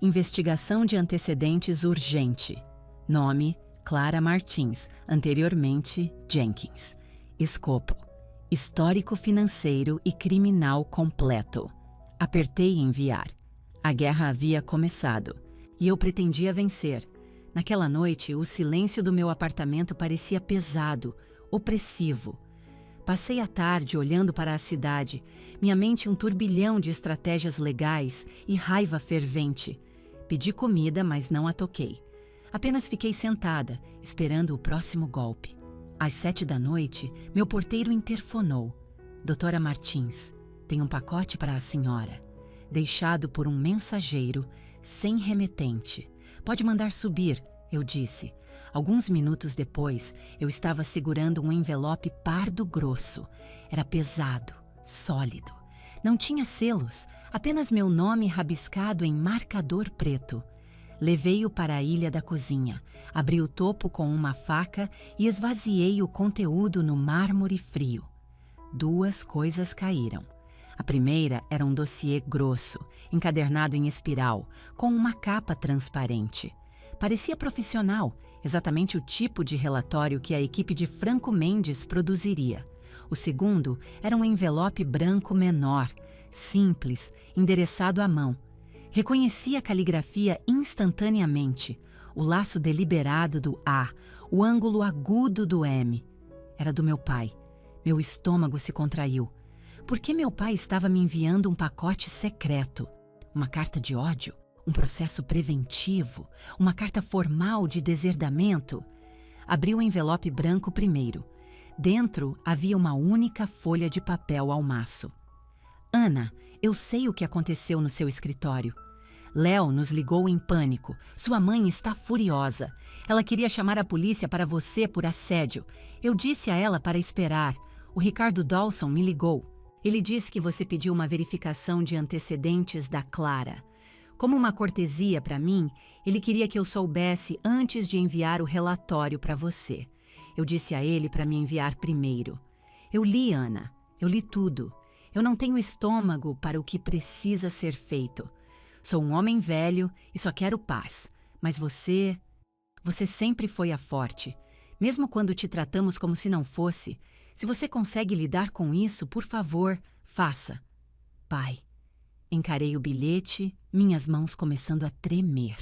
investigação de antecedentes urgente. Nome: Clara Martins, anteriormente Jenkins. Escopo: histórico financeiro e criminal completo. Apertei enviar. A guerra havia começado e eu pretendia vencer. Naquela noite, o silêncio do meu apartamento parecia pesado, opressivo. Passei a tarde olhando para a cidade, minha mente um turbilhão de estratégias legais e raiva fervente. Pedi comida, mas não a toquei. Apenas fiquei sentada, esperando o próximo golpe. Às 7 da noite, meu porteiro interfonou. Doutora Martins, tem um pacote para a senhora. Deixado por um mensageiro, sem remetente. Pode mandar subir, eu disse. Alguns minutos depois, eu estava segurando um envelope pardo grosso. Era pesado, sólido. Não tinha selos, apenas meu nome rabiscado em marcador preto. Levei-o para a ilha da cozinha, abri o topo com uma faca e esvaziei o conteúdo no mármore frio. 2 coisas caíram. A primeira era um dossiê grosso, encadernado em espiral, com uma capa transparente. Parecia profissional, exatamente o tipo de relatório que a equipe de Franco Mendes produziria. O segundo era um envelope branco menor, simples, endereçado à mão. Reconheci a caligrafia instantaneamente, o laço deliberado do A, o ângulo agudo do M. Era do meu pai. Meu estômago se contraiu. Por que meu pai estava me enviando um pacote secreto? Uma carta de ódio? Um processo preventivo? Uma carta formal de deserdamento? Abri o envelope branco primeiro. Dentro havia uma única folha de papel ao maço. Ana, eu sei o que aconteceu no seu escritório. Léo nos ligou em pânico. Sua mãe está furiosa. Ela queria chamar a polícia para você por assédio. Eu disse a ela para esperar. O Ricardo Dawson me ligou. Ele disse que você pediu uma verificação de antecedentes da Clara. Como uma cortesia para mim, ele queria que eu soubesse antes de enviar o relatório para você. Eu disse a ele para me enviar primeiro. Eu li, Ana. Eu li tudo. Eu não tenho estômago para o que precisa ser feito. Sou um homem velho e só quero paz. Mas você sempre foi a forte. Mesmo quando te tratamos como se não fosse. Se você consegue lidar com isso, por favor, faça. Pai. Encarei o bilhete, minhas mãos começando a tremer.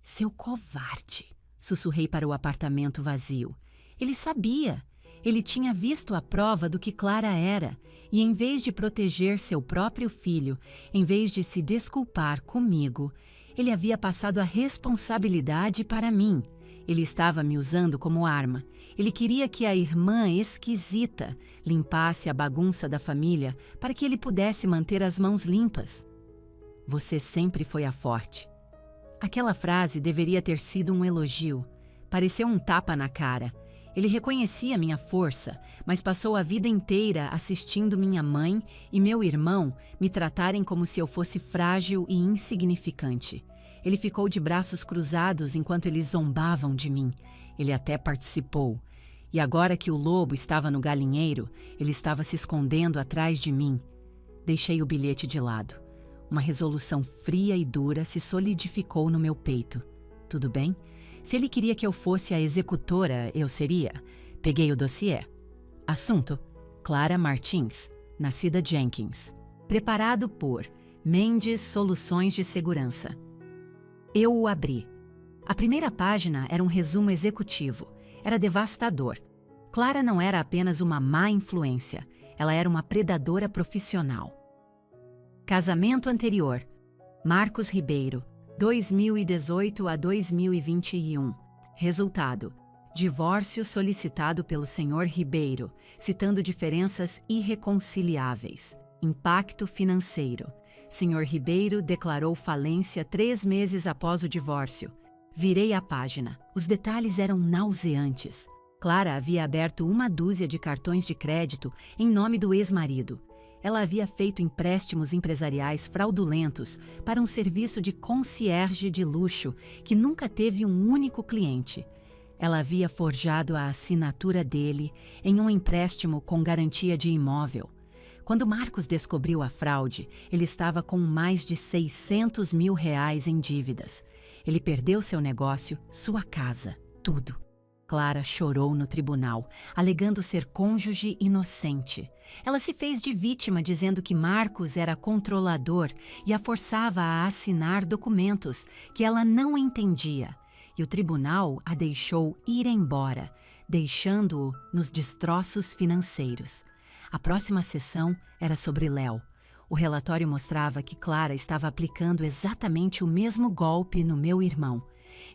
Seu covarde, sussurrei para o apartamento vazio. Ele sabia. Ele tinha visto a prova do que Clara era. E em vez de proteger seu próprio filho, em vez de se desculpar comigo, ele havia passado a responsabilidade para mim. Ele estava me usando como arma. Ele queria que a irmã esquisita limpasse a bagunça da família para que ele pudesse manter as mãos limpas. Você sempre foi a forte. Aquela frase deveria ter sido um elogio. Pareceu um tapa na cara. Ele reconhecia minha força, mas passou a vida inteira assistindo minha mãe e meu irmão me tratarem como se eu fosse frágil e insignificante. Ele ficou de braços cruzados enquanto eles zombavam de mim. Ele até participou. E agora que o lobo estava no galinheiro, ele estava se escondendo atrás de mim. Deixei o bilhete de lado. Uma resolução fria e dura se solidificou no meu peito. Tudo bem? Se ele queria que eu fosse a executora, eu seria. Peguei o dossiê. Assunto: Clara Martins, nascida Jenkins. Preparado por Mendes Soluções de Segurança. Eu o abri. A primeira página era um resumo executivo. Era devastador. Clara não era apenas uma má influência. Ela era uma predadora profissional. Casamento anterior. Marcos Ribeiro, 2018 a 2021. Resultado: divórcio solicitado pelo Sr. Ribeiro, citando diferenças irreconciliáveis. Impacto financeiro: Sr. Ribeiro declarou falência 3 meses após o divórcio. Virei a página. Os detalhes eram nauseantes. Clara havia aberto 1 dúzia de cartões de crédito em nome do ex-marido. Ela havia feito empréstimos empresariais fraudulentos para um serviço de concierge de luxo que nunca teve um único cliente. Ela havia forjado a assinatura dele em um empréstimo com garantia de imóvel. Quando Marcos descobriu a fraude, ele estava com mais de R$600 mil em dívidas. Ele perdeu seu negócio, sua casa, tudo. Clara chorou no tribunal, alegando ser cônjuge inocente. Ela se fez de vítima dizendo que Marcos era controlador e a forçava a assinar documentos que ela não entendia. E o tribunal a deixou ir embora, deixando-o nos destroços financeiros. A próxima sessão era sobre Léo. O relatório mostrava que Clara estava aplicando exatamente o mesmo golpe no meu irmão.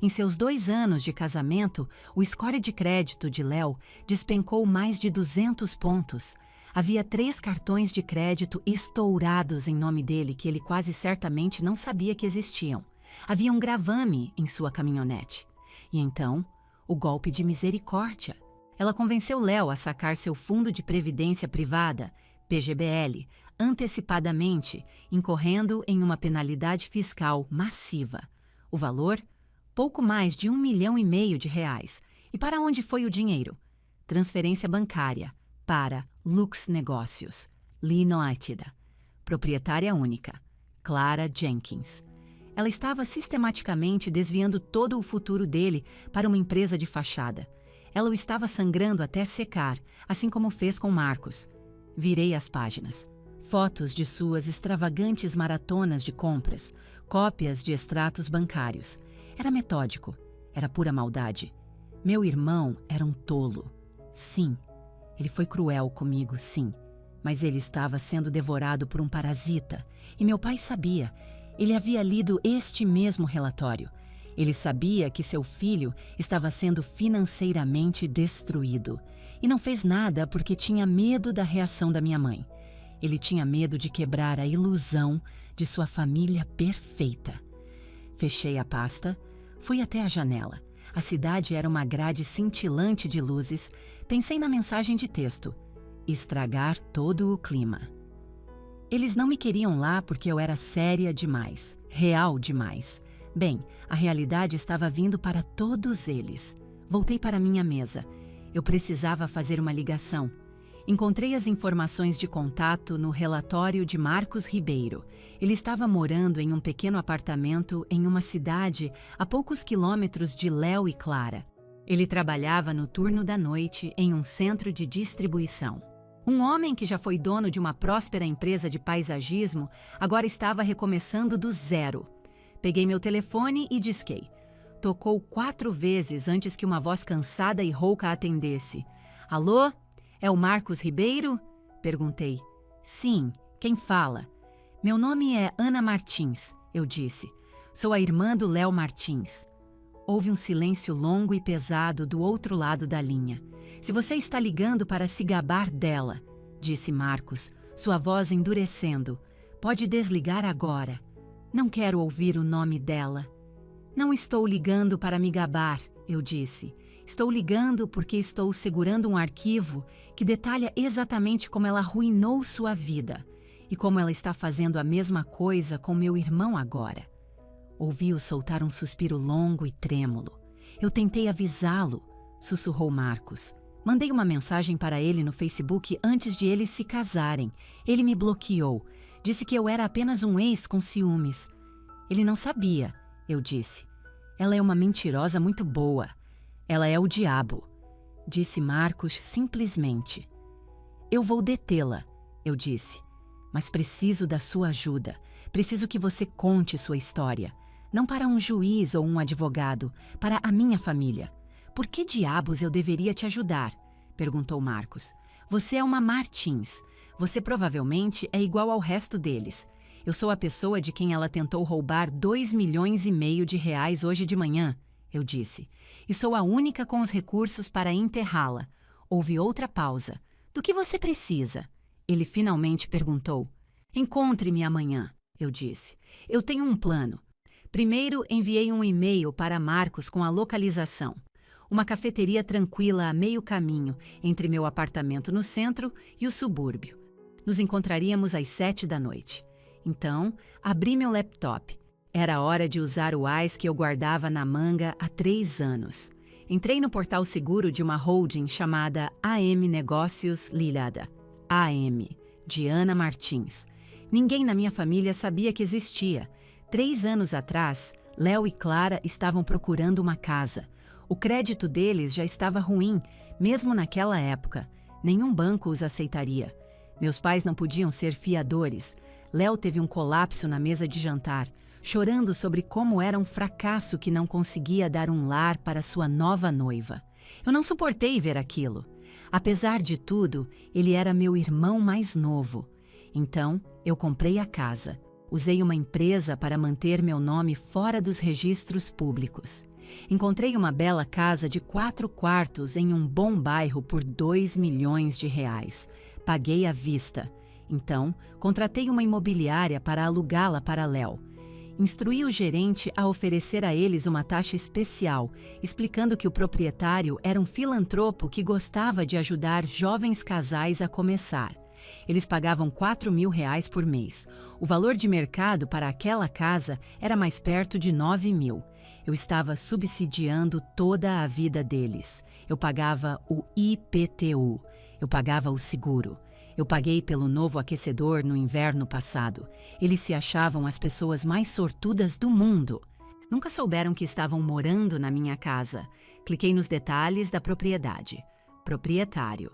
Em seus 2 anos de casamento, o score de crédito de Léo despencou mais de 200 pontos. Havia 3 cartões de crédito estourados em nome dele que ele quase certamente não sabia que existiam. Havia um gravame em sua caminhonete. E então, o golpe de misericórdia. Ela convenceu Léo a sacar seu fundo de previdência privada, PGBL, antecipadamente, incorrendo em uma penalidade fiscal massiva. O valor? Pouco mais de R$1,5 milhão de reais. E para onde foi o dinheiro? Transferência bancária para Lux Negócios, Limited. Proprietária única, Clara Jenkins. Ela estava sistematicamente desviando todo o futuro dele para uma empresa de fachada. Ela o estava sangrando até secar, assim como fez com Marcos. Virei as páginas. Fotos de suas extravagantes maratonas de compras, cópias de extratos bancários. Era metódico, era pura maldade. Meu irmão era um tolo. Sim, ele foi cruel comigo, sim. Mas ele estava sendo devorado por um parasita. E meu pai sabia. Ele havia lido este mesmo relatório. Ele sabia que seu filho estava sendo financeiramente destruído. E não fez nada porque tinha medo da reação da minha mãe. Ele tinha medo de quebrar a ilusão de sua família perfeita. Fechei a pasta, fui até a janela. A cidade era uma grade cintilante de luzes. Pensei na mensagem de texto: estragar todo o clima. Eles não me queriam lá porque eu era séria demais, real demais. Bem, a realidade estava vindo para todos eles. Voltei para minha mesa. Eu precisava fazer uma ligação. Encontrei as informações de contato no relatório de Marcos Ribeiro. Ele estava morando em um pequeno apartamento em uma cidade a poucos quilômetros de Léo e Clara. Ele trabalhava no turno da noite em um centro de distribuição. Um homem que já foi dono de uma próspera empresa de paisagismo agora estava recomeçando do zero. Peguei meu telefone e disquei. Tocou 4 vezes antes que uma voz cansada e rouca atendesse. Alô? É o Marcos Ribeiro? Perguntei. Sim, quem fala? Meu nome é Ana Martins, eu disse. Sou a irmã do Léo Martins. Houve um silêncio longo e pesado do outro lado da linha. Se você está ligando para se gabar dela, disse Marcos, sua voz endurecendo, pode desligar agora. Não quero ouvir o nome dela. Não estou ligando para me gabar, eu disse. Estou ligando porque estou segurando um arquivo que detalha exatamente como ela arruinou sua vida e como ela está fazendo a mesma coisa com meu irmão agora. Ouvi-o soltar um suspiro longo e trêmulo. Eu tentei avisá-lo, sussurrou Marcos. Mandei uma mensagem para ele no Facebook antes de eles se casarem. Ele me bloqueou. Disse que eu era apenas um ex com ciúmes. Ele não sabia, eu disse. Ela é uma mentirosa muito boa. Ela é o diabo, disse Marcos simplesmente. Eu vou detê-la, eu disse. Mas preciso da sua ajuda. Preciso que você conte sua história. Não para um juiz ou um advogado, para a minha família. Por que diabos eu deveria te ajudar? Perguntou Marcos. Você é uma Martins. Você provavelmente é igual ao resto deles. Eu sou a pessoa de quem ela tentou roubar 2,5 milhões de reais hoje de manhã, eu disse. E sou a única com os recursos para enterrá-la. Houve outra pausa. Do que você precisa? Ele finalmente perguntou. Encontre-me amanhã, eu disse. Eu tenho um plano. Primeiro, enviei um e-mail para Marcos com a localização. Uma cafeteria tranquila a meio caminho entre meu apartamento no centro e o subúrbio. Nos encontraríamos às 7 da noite. Então, abri meu laptop. Era hora de usar o AIS que eu guardava na manga há 3 anos. Entrei no portal seguro de uma holding chamada AM Negócios Lilhada. AM, de Ana Martins. Ninguém na minha família sabia que existia. 3 anos atrás, Léo e Clara estavam procurando uma casa. O crédito deles já estava ruim, mesmo naquela época. Nenhum banco os aceitaria. Meus pais não podiam ser fiadores. Léo teve um colapso na mesa de jantar, chorando sobre como era um fracasso que não conseguia dar um lar para sua nova noiva. Eu não suportei ver aquilo. Apesar de tudo, ele era meu irmão mais novo. Então, eu comprei a casa. Usei uma empresa para manter meu nome fora dos registros públicos. Encontrei uma bela casa de 4 quartos em um bom bairro por 2 milhões de reais. Paguei à vista. Então, contratei uma imobiliária para alugá-la para Léo. Instruí o gerente a oferecer a eles uma taxa especial, explicando que o proprietário era um filantropo que gostava de ajudar jovens casais a começar. Eles pagavam R$ 4.000 por mês. O valor de mercado para aquela casa era mais perto de 9 mil. Eu estava subsidiando toda a vida deles. Eu pagava o IPTU. Eu pagava o seguro. Eu paguei pelo novo aquecedor no inverno passado. Eles se achavam as pessoas mais sortudas do mundo. Nunca souberam que estavam morando na minha casa. Cliquei nos detalhes da propriedade. Proprietário: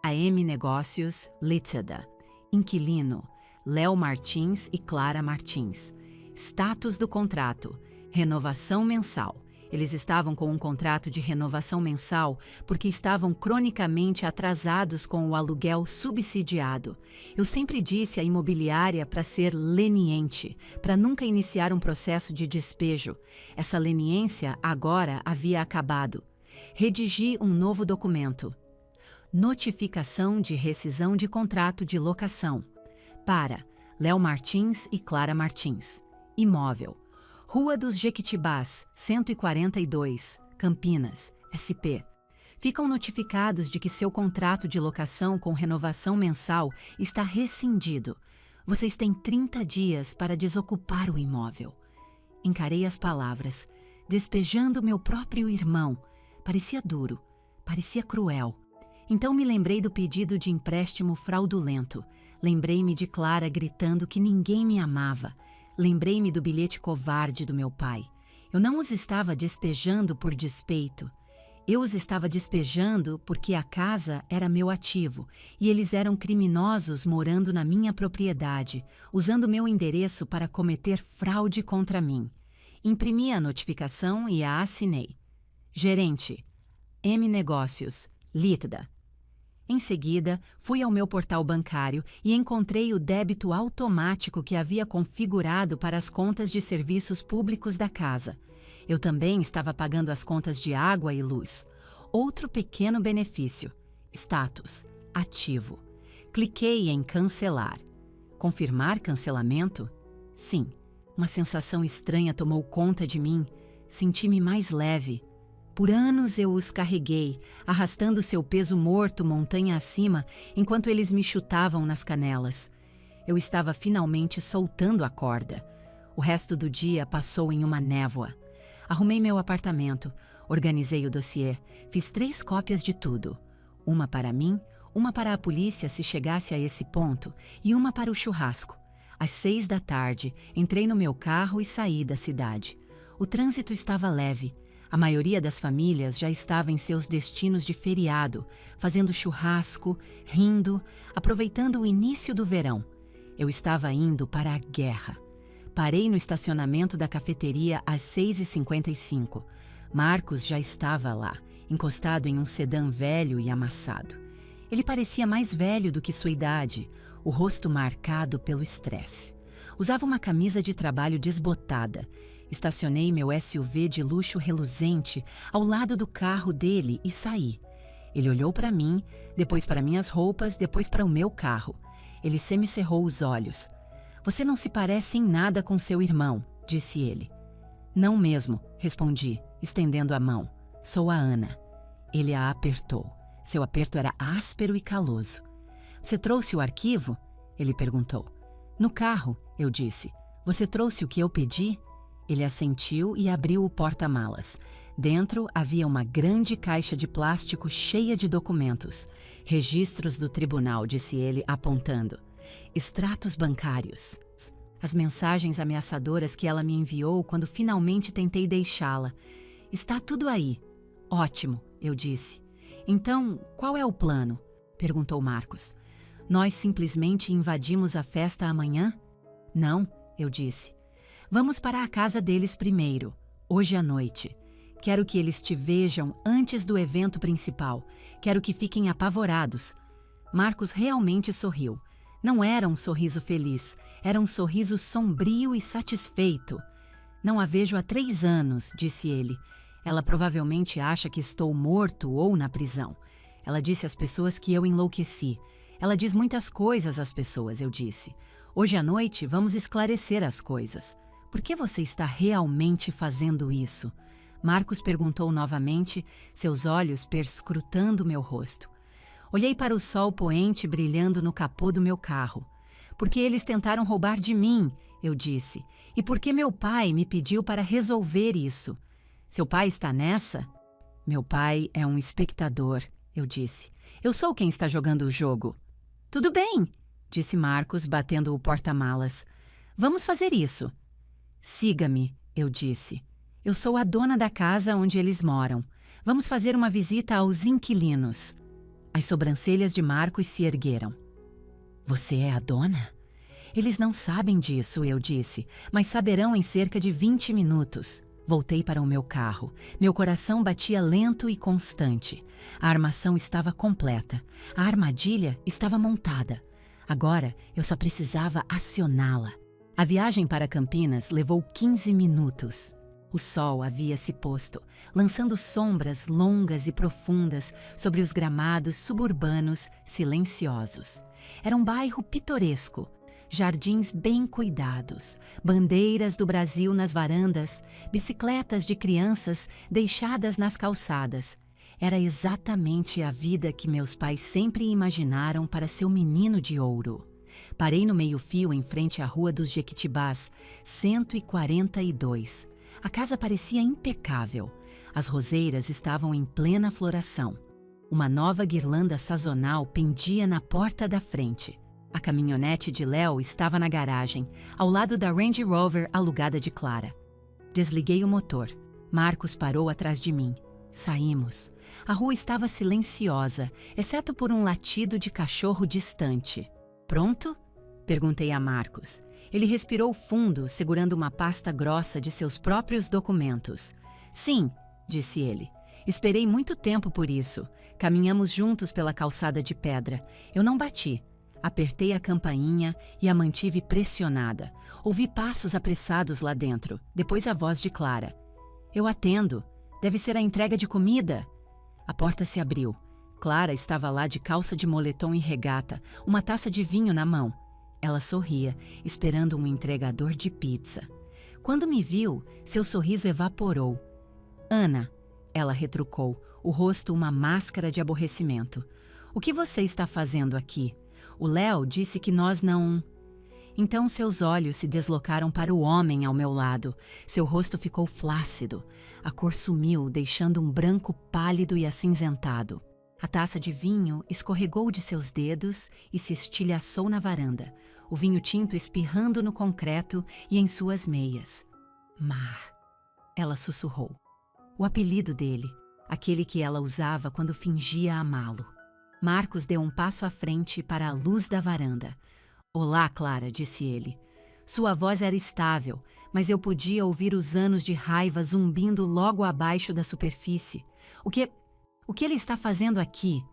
AM Negócios Lítida. Inquilino: Léo Martins e Clara Martins. Status do contrato: renovação mensal. Eles estavam com um contrato de renovação mensal porque estavam cronicamente atrasados com o aluguel subsidiado. Eu sempre disse à imobiliária para ser leniente, para nunca iniciar um processo de despejo. Essa leniência agora havia acabado. Redigi um novo documento. Notificação de rescisão de contrato de locação. Para Léo Martins e Clara Martins. Imóvel: Rua dos Jequitibás, 142, Campinas, SP. Ficam notificados de que seu contrato de locação com renovação mensal está rescindido. Vocês têm 30 dias para desocupar o imóvel. Encarei as palavras, despejando meu próprio irmão. Parecia duro, parecia cruel. Então me lembrei do pedido de empréstimo fraudulento. Lembrei-me de Clara gritando que ninguém me amava. Lembrei-me do bilhete covarde do meu pai. Eu não os estava despejando por despeito. Eu os estava despejando porque a casa era meu ativo e eles eram criminosos morando na minha propriedade, usando meu endereço para cometer fraude contra mim. Imprimi a notificação e a assinei. Gerente, M Negócios, Lítida. Em seguida, fui ao meu portal bancário e encontrei o débito automático que havia configurado para as contas de serviços públicos da casa. Eu também estava pagando as contas de água e luz. Outro pequeno benefício. Status. Ativo. Cliquei em cancelar. Confirmar cancelamento? Sim. Uma sensação estranha tomou conta de mim. Senti-me mais leve. Por anos eu os carreguei, arrastando seu peso morto montanha acima, enquanto eles me chutavam nas canelas. Eu estava finalmente soltando a corda. O resto do dia passou em uma névoa. Arrumei meu apartamento, organizei o dossiê, fiz 3 cópias de tudo. Uma para mim, uma para a polícia se chegasse a esse ponto e uma para o churrasco. Às 6 da tarde, entrei no meu carro e saí da cidade. O trânsito estava leve. A maioria das famílias já estava em seus destinos de feriado, fazendo churrasco, rindo, aproveitando o início do verão. Eu estava indo para a guerra. Parei no estacionamento da cafeteria às 6h55. Marcos já estava lá, encostado em um sedã velho e amassado. Ele parecia mais velho do que sua idade, o rosto marcado pelo estresse. Usava uma camisa de trabalho desbotada. Estacionei meu SUV de luxo reluzente ao lado do carro dele e saí. Ele olhou para mim, depois para minhas roupas, depois para o meu carro. Ele semicerrou os olhos. Você não se parece em nada com seu irmão, disse ele. Não mesmo, respondi, estendendo a mão. Sou a Ana. Ele a apertou. Seu aperto era áspero e caloso. Você trouxe o arquivo? Ele perguntou. No carro, eu disse. Você trouxe o que eu pedi? Ele assentiu e abriu o porta-malas. Dentro havia uma grande caixa de plástico cheia de documentos. Registros do tribunal, disse ele, apontando. Extratos bancários. As mensagens ameaçadoras que ela me enviou quando finalmente tentei deixá-la. Está tudo aí. Ótimo, eu disse. Então, qual é o plano? Perguntou Marcos. Nós simplesmente invadimos a festa amanhã? Não, eu disse. Vamos para a casa deles primeiro, hoje à noite. Quero que eles te vejam antes do evento principal. Quero que fiquem apavorados. Marcos realmente sorriu. Não era um sorriso feliz, era um sorriso sombrio e satisfeito. Não a vejo há 3 anos, disse ele. Ela provavelmente acha que estou morto ou na prisão. Ela disse às pessoas que eu enlouqueci. Ela diz muitas coisas às pessoas, eu disse. Hoje à noite vamos esclarecer as coisas. Por que você está realmente fazendo isso? Marcos perguntou novamente, seus olhos perscrutando meu rosto. Olhei para o sol poente brilhando no capô do meu carro. Porque eles tentaram roubar de mim, eu disse. E porque meu pai me pediu para resolver isso. Seu pai está nessa? Meu pai é um espectador, eu disse. Eu sou quem está jogando o jogo. Tudo bem, disse Marcos, batendo o porta-malas. Vamos fazer isso. Siga-me, eu disse. Eu sou a dona da casa onde eles moram. Vamos fazer uma visita aos inquilinos. As sobrancelhas de Marcos se ergueram. Você é a dona? Eles não sabem disso, eu disse, mas saberão em cerca de 20 minutos. Voltei para o meu carro. Meu coração batia lento e constante. A armação estava completa. A armadilha estava montada. Agora eu só precisava acioná-la. A viagem para Campinas levou 15 minutos. O sol havia se posto, lançando sombras longas e profundas sobre os gramados suburbanos silenciosos. Era um bairro pitoresco. jardins bem cuidados, bandeiras do Brasil nas varandas, bicicletas de crianças deixadas nas calçadas. Era exatamente a vida que meus pais sempre imaginaram para seu menino de ouro. Parei no meio-fio em frente à Rua dos Jequitibás, 142. A casa parecia impecável. As roseiras estavam em plena floração. Uma nova guirlanda sazonal pendia na porta da frente. A caminhonete de Léo estava na garagem, ao lado da Range Rover alugada de Clara. Desliguei o motor. Marcos parou atrás de mim. Saímos. A rua estava silenciosa, exceto por um latido de cachorro distante. Pronto? Perguntei a Marcos. Ele respirou fundo, segurando uma pasta grossa de seus próprios documentos. Sim, disse ele. Esperei muito tempo por isso. Caminhamos juntos pela calçada de pedra. Eu não bati. Apertei a campainha e a mantive pressionada. Ouvi passos apressados lá dentro, depois a voz de Clara. Eu atendo. Deve ser a entrega de comida. A porta se abriu. Clara estava lá de calça de moletom e regata, uma taça de vinho na mão. Ela sorria, esperando um entregador de pizza. Quando me viu, seu sorriso evaporou. Ana, ela retrucou, o rosto uma máscara de aborrecimento. O que você está fazendo aqui? O Léo disse que nós não... Então seus olhos se deslocaram para o homem ao meu lado. Seu rosto ficou flácido. A cor sumiu, deixando um branco pálido e acinzentado. A taça de vinho escorregou de seus dedos e se estilhaçou na varanda, o vinho tinto espirrando no concreto e em suas meias. Mar, ela sussurrou. O apelido dele, aquele que ela usava quando fingia amá-lo. Marcos deu um passo à frente para a luz da varanda. Olá, Clara, disse ele. Sua voz era estável, mas eu podia ouvir os anos de raiva zumbindo logo abaixo da superfície. O que ele está fazendo aqui?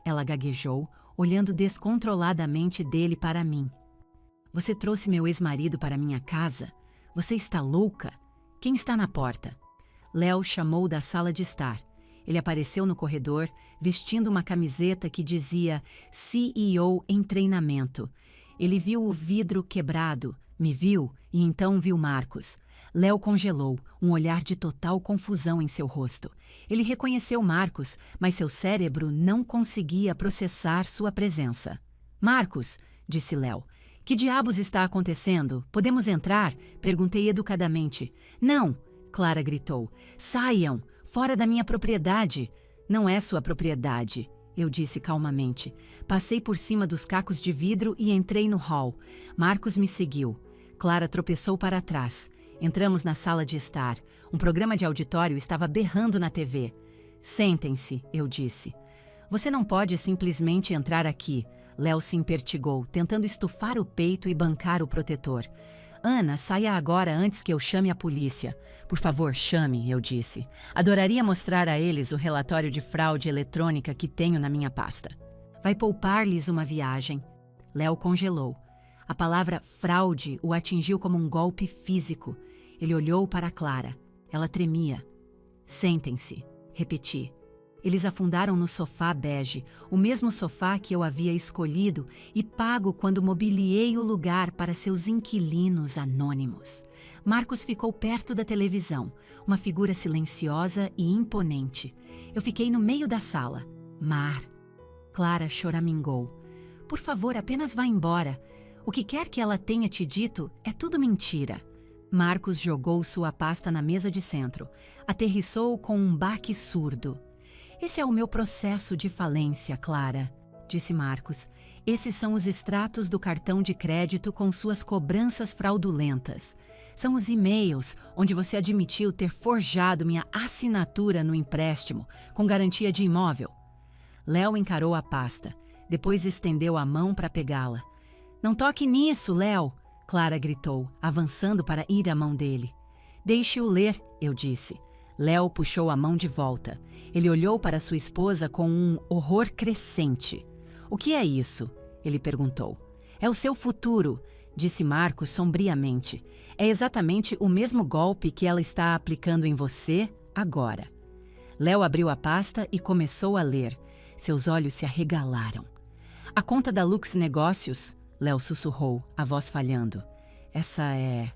Ela gaguejou, olhando descontroladamente dele para mim. Você trouxe meu ex-marido para minha casa? Você está louca? Quem está na porta? Léo chamou da sala de estar. Ele apareceu no corredor, vestindo uma camiseta que dizia CEO em treinamento. Ele viu o vidro quebrado, me viu e então viu Marcos. Léo congelou, um olhar de total confusão em seu rosto. Ele reconheceu Marcos, mas seu cérebro não conseguia processar sua presença. Marcos, disse Léo. Que diabos está acontecendo? Podemos entrar? Perguntei educadamente. Não, Clara gritou. Saiam! Fora da minha propriedade! Não é sua propriedade, eu disse calmamente. Passei por cima dos cacos de vidro e entrei no hall. Marcos me seguiu. Clara tropeçou para trás. Entramos na sala de estar. Um programa de auditório estava berrando na TV. Sentem-se, eu disse. Você não pode simplesmente entrar aqui. Léo se impertigou, tentando estufar o peito e bancar o protetor. Ana, saia agora antes que eu chame a polícia. Por favor, chame, eu disse. Adoraria mostrar a eles o relatório de fraude eletrônica que tenho na minha pasta. Vai poupar-lhes uma viagem. Léo congelou. A palavra fraude o atingiu como um golpe físico. Ele olhou para Clara. Ela tremia. Sentem-se, repeti. Eles afundaram no sofá bege, o mesmo sofá que eu havia escolhido e pago quando mobiliei o lugar para seus inquilinos anônimos. Marcos ficou perto da televisão, uma figura silenciosa e imponente. Eu fiquei no meio da sala. Mar. Clara choramingou. Por favor, apenas vá embora. O que quer que ela tenha te dito é tudo mentira. Marcos jogou sua pasta na mesa de centro. Aterrissou com um baque surdo. Esse é o meu processo de falência, Clara, disse Marcos. Esses são os extratos do cartão de crédito com suas cobranças fraudulentas. São os e-mails onde você admitiu ter forjado minha assinatura no empréstimo, com garantia de imóvel. Léo encarou a pasta. Depois estendeu a mão para pegá-la. Não toque nisso, Léo, Clara gritou, avançando para ir à mão dele. Deixe-o ler, eu disse. Léo puxou a mão de volta. Ele olhou para sua esposa com um horror crescente. O que é isso? Ele perguntou. É o seu futuro, disse Marcos sombriamente. É exatamente o mesmo golpe que ela está aplicando em você agora. Léo abriu a pasta e começou a ler. Seus olhos se arregalaram. A conta da Lux Negócios, Léo sussurrou, a voz falhando. Essa é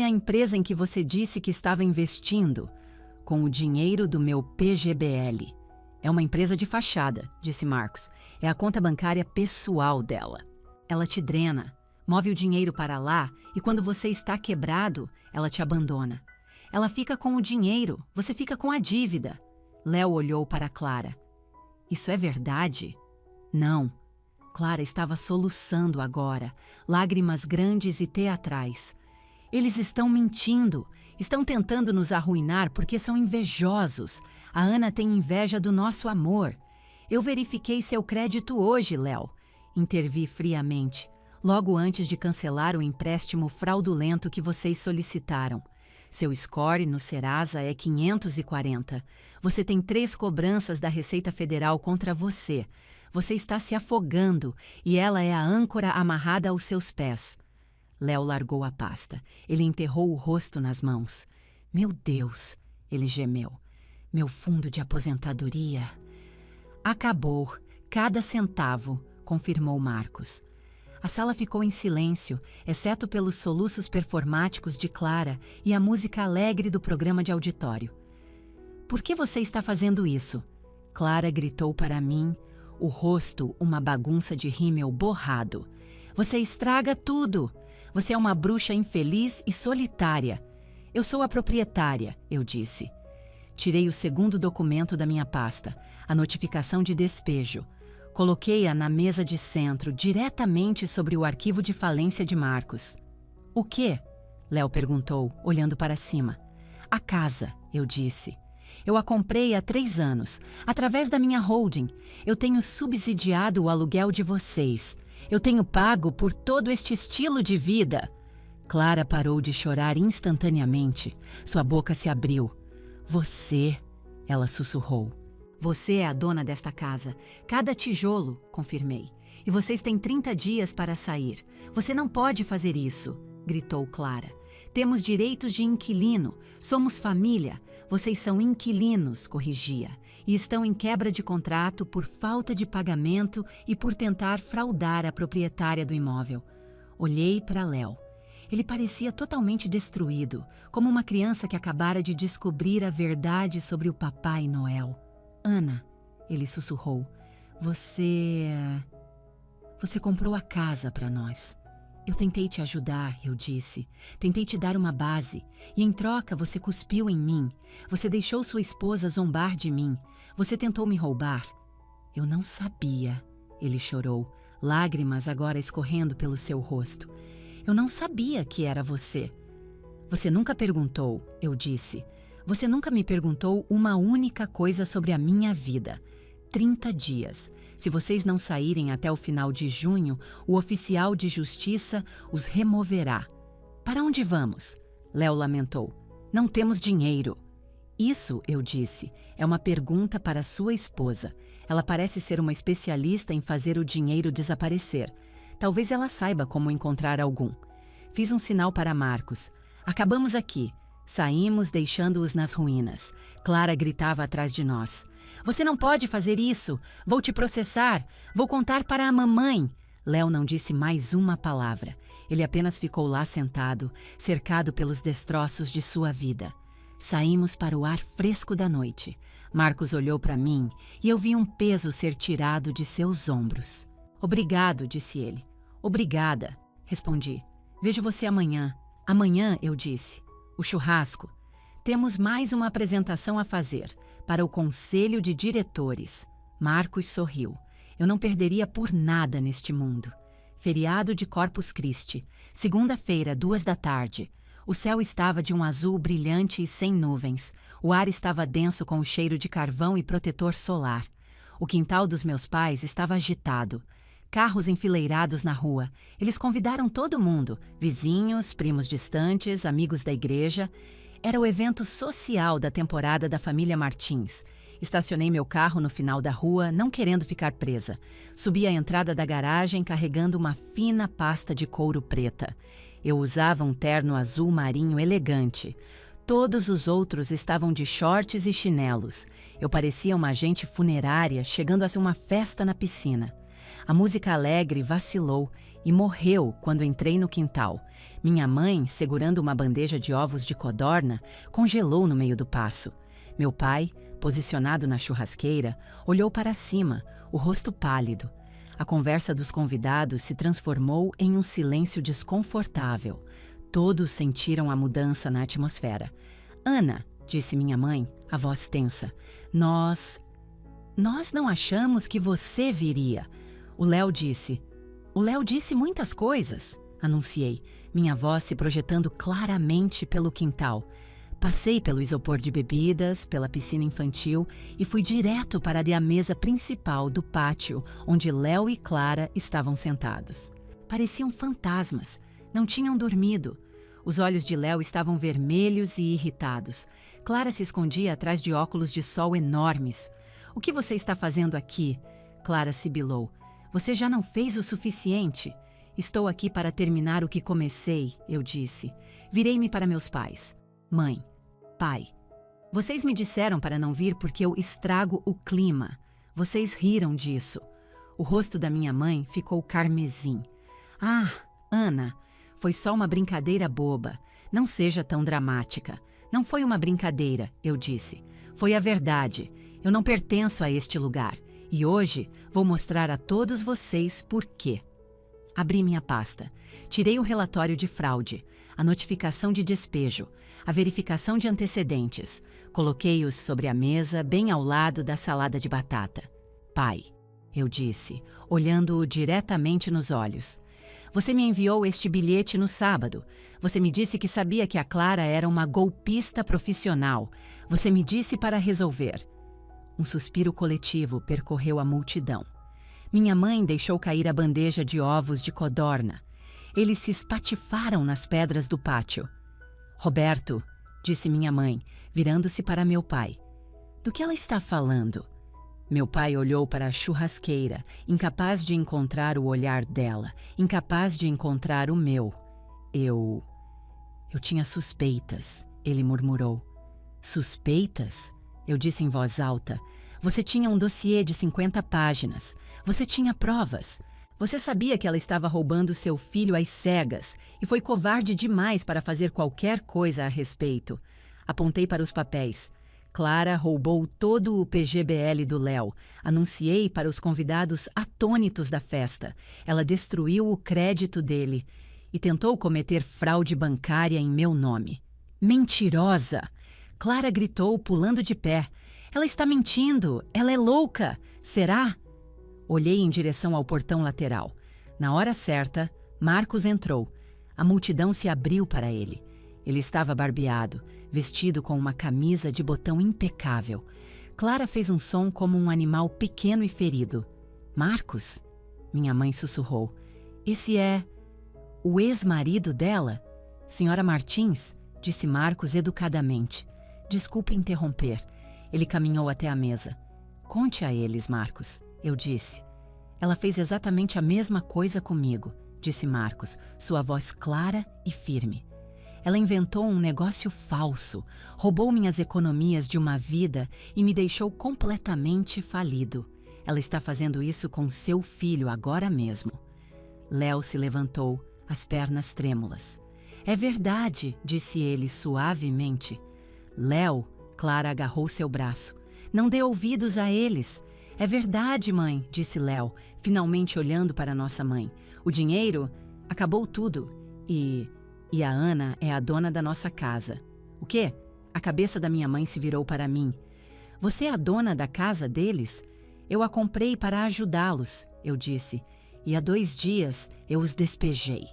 a empresa em que você disse que estava investindo com o dinheiro do meu PGBL. É uma empresa de fachada, disse Marcos. É a conta bancária pessoal dela. Ela te drena, move o dinheiro para lá e quando você está quebrado, ela te abandona. Ela fica com o dinheiro, você fica com a dívida. Léo olhou para Clara. Isso é verdade? Não. Clara estava soluçando agora, lágrimas grandes e teatrais. Eles estão mentindo, estão tentando nos arruinar porque são invejosos. A Ana tem inveja do nosso amor. Eu verifiquei seu crédito hoje, Léo. Intervi friamente, logo antes de cancelar o empréstimo fraudulento que vocês solicitaram. Seu score no Serasa é 540. Você tem 3 cobranças da Receita Federal contra você. Você está se afogando e ela é a âncora amarrada aos seus pés. Léo largou a pasta. Ele enterrou o rosto nas mãos. Meu Deus, ele gemeu. Meu fundo de aposentadoria. Acabou, cada centavo, confirmou Marcos. A sala ficou em silêncio, exceto pelos soluços performáticos de Clara e a música alegre do programa de auditório. Por que você está fazendo isso? Clara gritou para mim, o rosto uma bagunça de rímel borrado. Você estraga tudo. Você é uma bruxa infeliz e solitária. Eu sou a proprietária, eu disse. Tirei o segundo documento da minha pasta, a notificação de despejo. Coloquei-a na mesa de centro, diretamente sobre o arquivo de falência de Marcos. O quê? Léo perguntou, olhando para cima. A casa, eu disse. Eu a comprei há 3 anos, através da minha holding. Eu tenho subsidiado o aluguel de vocês. Eu tenho pago por todo este estilo de vida. Clara parou de chorar instantaneamente. Sua boca se abriu. Você, ela sussurrou. Você é a dona desta casa. Cada tijolo, confirmei. E vocês têm 30 dias para sair. Você não pode fazer isso, gritou Clara. Temos direitos de inquilino. Somos família. Vocês são inquilinos, corrigia. E estão em quebra de contrato por falta de pagamento e por tentar fraudar a proprietária do imóvel. Olhei para Léo. Ele parecia totalmente destruído, como uma criança que acabara de descobrir a verdade sobre o Papai Noel. Ana, ele sussurrou, você comprou a casa para nós. Eu tentei te ajudar, eu disse. Tentei te dar uma base. E em troca você cuspiu em mim. Você deixou sua esposa zombar de mim. Você tentou me roubar. Eu não sabia. Ele chorou, lágrimas agora escorrendo pelo seu rosto. Eu não sabia que era você. Você nunca perguntou, eu disse. Você nunca me perguntou uma única coisa sobre a minha vida. 30 dias. Se vocês não saírem até o final de junho, o oficial de justiça os removerá. Para onde vamos? Léo lamentou. Não temos dinheiro. Isso, eu disse, é uma pergunta para sua esposa. Ela parece ser uma especialista em fazer o dinheiro desaparecer. Talvez ela saiba como encontrar algum. Fiz um sinal para Marcos. Acabamos aqui. Saímos, deixando-os nas ruínas. Clara gritava atrás de nós. Você não pode fazer isso. Vou te processar. Vou contar para a mamãe. Léo não disse mais uma palavra. Ele apenas ficou lá sentado, cercado pelos destroços de sua vida. Saímos para o ar fresco da noite. Marcos olhou para mim e eu vi um peso ser tirado de seus ombros. Obrigado, disse ele. Obrigada, respondi. Vejo você amanhã. Amanhã, eu disse. O churrasco. Temos mais uma apresentação a fazer para o Conselho de Diretores. Marcos sorriu. Eu não perderia por nada neste mundo. Feriado de Corpus Christi. Segunda-feira, 14h. O céu estava de um azul brilhante e sem nuvens. O ar estava denso com o cheiro de carvão e protetor solar. O quintal dos meus pais estava agitado. Carros enfileirados na rua. Eles convidaram todo mundo, vizinhos, primos distantes, amigos da igreja. Era o evento social da temporada da família Martins. Estacionei meu carro no final da rua, não querendo ficar presa. Subi à entrada da garagem carregando uma fina pasta de couro preta. Eu usava um terno azul marinho elegante. Todos os outros estavam de shorts e chinelos. Eu parecia uma agente funerária chegando a ser uma festa na piscina. A música alegre vacilou e morreu quando entrei no quintal. Minha mãe, segurando uma bandeja de ovos de codorna, congelou no meio do passo. Meu pai, posicionado na churrasqueira, olhou para cima, o rosto pálido. A conversa dos convidados se transformou em um silêncio desconfortável. Todos sentiram a mudança na atmosfera. Ana, disse minha mãe, a voz tensa, nós não achamos que você viria. O Léo disse muitas coisas, anunciei, minha voz se projetando claramente pelo quintal. Passei pelo isopor de bebidas, pela piscina infantil e fui direto para a mesa principal do pátio, onde Léo e Clara estavam sentados. Pareciam fantasmas, não tinham dormido. Os olhos de Léo estavam vermelhos e irritados. Clara se escondia atrás de óculos de sol enormes. "O que você está fazendo aqui?" Clara sibilou. "Você já não fez o suficiente." "Estou aqui para terminar o que comecei", eu disse. Virei-me para meus pais. "Mãe, pai, vocês me disseram para não vir porque eu estrago o clima. Vocês riram disso." O rosto da minha mãe ficou carmesim. "Ah, Ana, foi só uma brincadeira boba. Não seja tão dramática." "Não foi uma brincadeira", eu disse. "Foi a verdade. Eu não pertenço a este lugar. E hoje vou mostrar a todos vocês por quê." Abri minha pasta. Tirei o relatório de fraude, a notificação de despejo, a verificação de antecedentes. Coloquei-os sobre a mesa, bem ao lado da salada de batata. "Pai", eu disse, olhando-o diretamente nos olhos. "Você me enviou este bilhete no sábado. Você me disse que sabia que a Clara era uma golpista profissional. Você me disse para resolver." Um suspiro coletivo percorreu a multidão. Minha mãe deixou cair a bandeja de ovos de codorna. Eles se espatifaram nas pedras do pátio. "Roberto", disse minha mãe, virando-se para meu pai. "Do que ela está falando?" Meu pai olhou para a churrasqueira, incapaz de encontrar o olhar dela, incapaz de encontrar o meu. Eu tinha suspeitas", ele murmurou. "Suspeitas?" Eu disse em voz alta. "Você tinha um dossiê de 50 páginas. Você tinha provas. Você sabia que ela estava roubando seu filho às cegas e foi covarde demais para fazer qualquer coisa a respeito." Apontei para os papéis. "Clara roubou todo o PGBL do Léo. Anunciei para os convidados atônitos da festa. Ela destruiu o crédito dele e tentou cometer fraude bancária em meu nome." "Mentirosa!" Clara gritou, pulando de pé. "Ela está mentindo! Ela é louca! Será?" Olhei em direção ao portão lateral. Na hora certa, Marcos entrou. A multidão se abriu para ele. Ele estava barbeado, vestido com uma camisa de botão impecável. Clara fez um som como um animal pequeno e ferido. "Marcos?" Minha mãe sussurrou. "Esse é o ex-marido dela?" "Senhora Martins?" disse Marcos educadamente. "Desculpe interromper." Ele caminhou até a mesa. "Conte a eles, Marcos", eu disse. "Ela fez exatamente a mesma coisa comigo", disse Marcos, sua voz clara e firme. "Ela inventou um negócio falso, roubou minhas economias de uma vida e me deixou completamente falido. Ela está fazendo isso com seu filho agora mesmo." Léo se levantou, as pernas trêmulas. "É verdade", disse ele suavemente. "Léo", Clara agarrou seu braço. "Não dê ouvidos a eles." "É verdade, mãe", disse Léo, finalmente olhando para nossa mãe. "O dinheiro acabou tudo. E a Ana é a dona da nossa casa." "O quê?" A cabeça da minha mãe se virou para mim. "Você é a dona da casa deles?" "Eu a comprei para ajudá-los", eu disse. "E há 2 dias eu os despejei."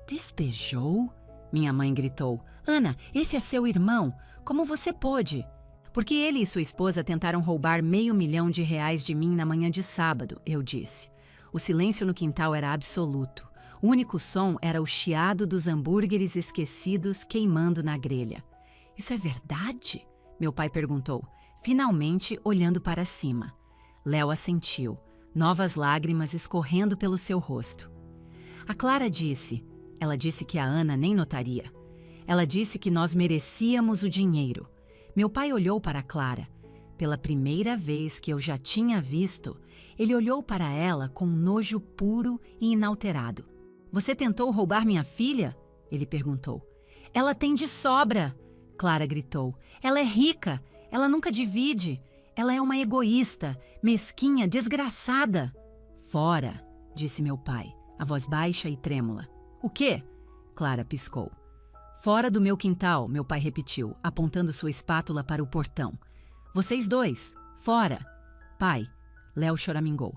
"Despejou?" Minha mãe gritou. "Ana, esse é seu irmão. Como você pôde?" "Porque ele e sua esposa tentaram roubar R$500 mil de mim na manhã de sábado", eu disse. O silêncio no quintal era absoluto. O único som era o chiado dos hambúrgueres esquecidos queimando na grelha. "Isso é verdade?" meu pai perguntou, finalmente olhando para cima. Léo assentiu, novas lágrimas escorrendo pelo seu rosto. "A Clara disse." Ela disse que a Ana nem notaria. "Ela disse que nós merecíamos o dinheiro." Meu pai olhou para Clara. Pela primeira vez que eu já tinha visto, ele olhou para ela com nojo puro e inalterado. Você tentou roubar minha filha? Ele perguntou. Ela tem de sobra, Clara gritou. Ela é rica, ela nunca divide. Ela é uma egoísta, mesquinha, desgraçada. Fora, disse meu pai, a voz baixa e trêmula. O quê? Clara piscou. Fora do meu quintal, meu pai repetiu, apontando sua espátula para o portão. Vocês dois, fora. Pai, Léo choramingou.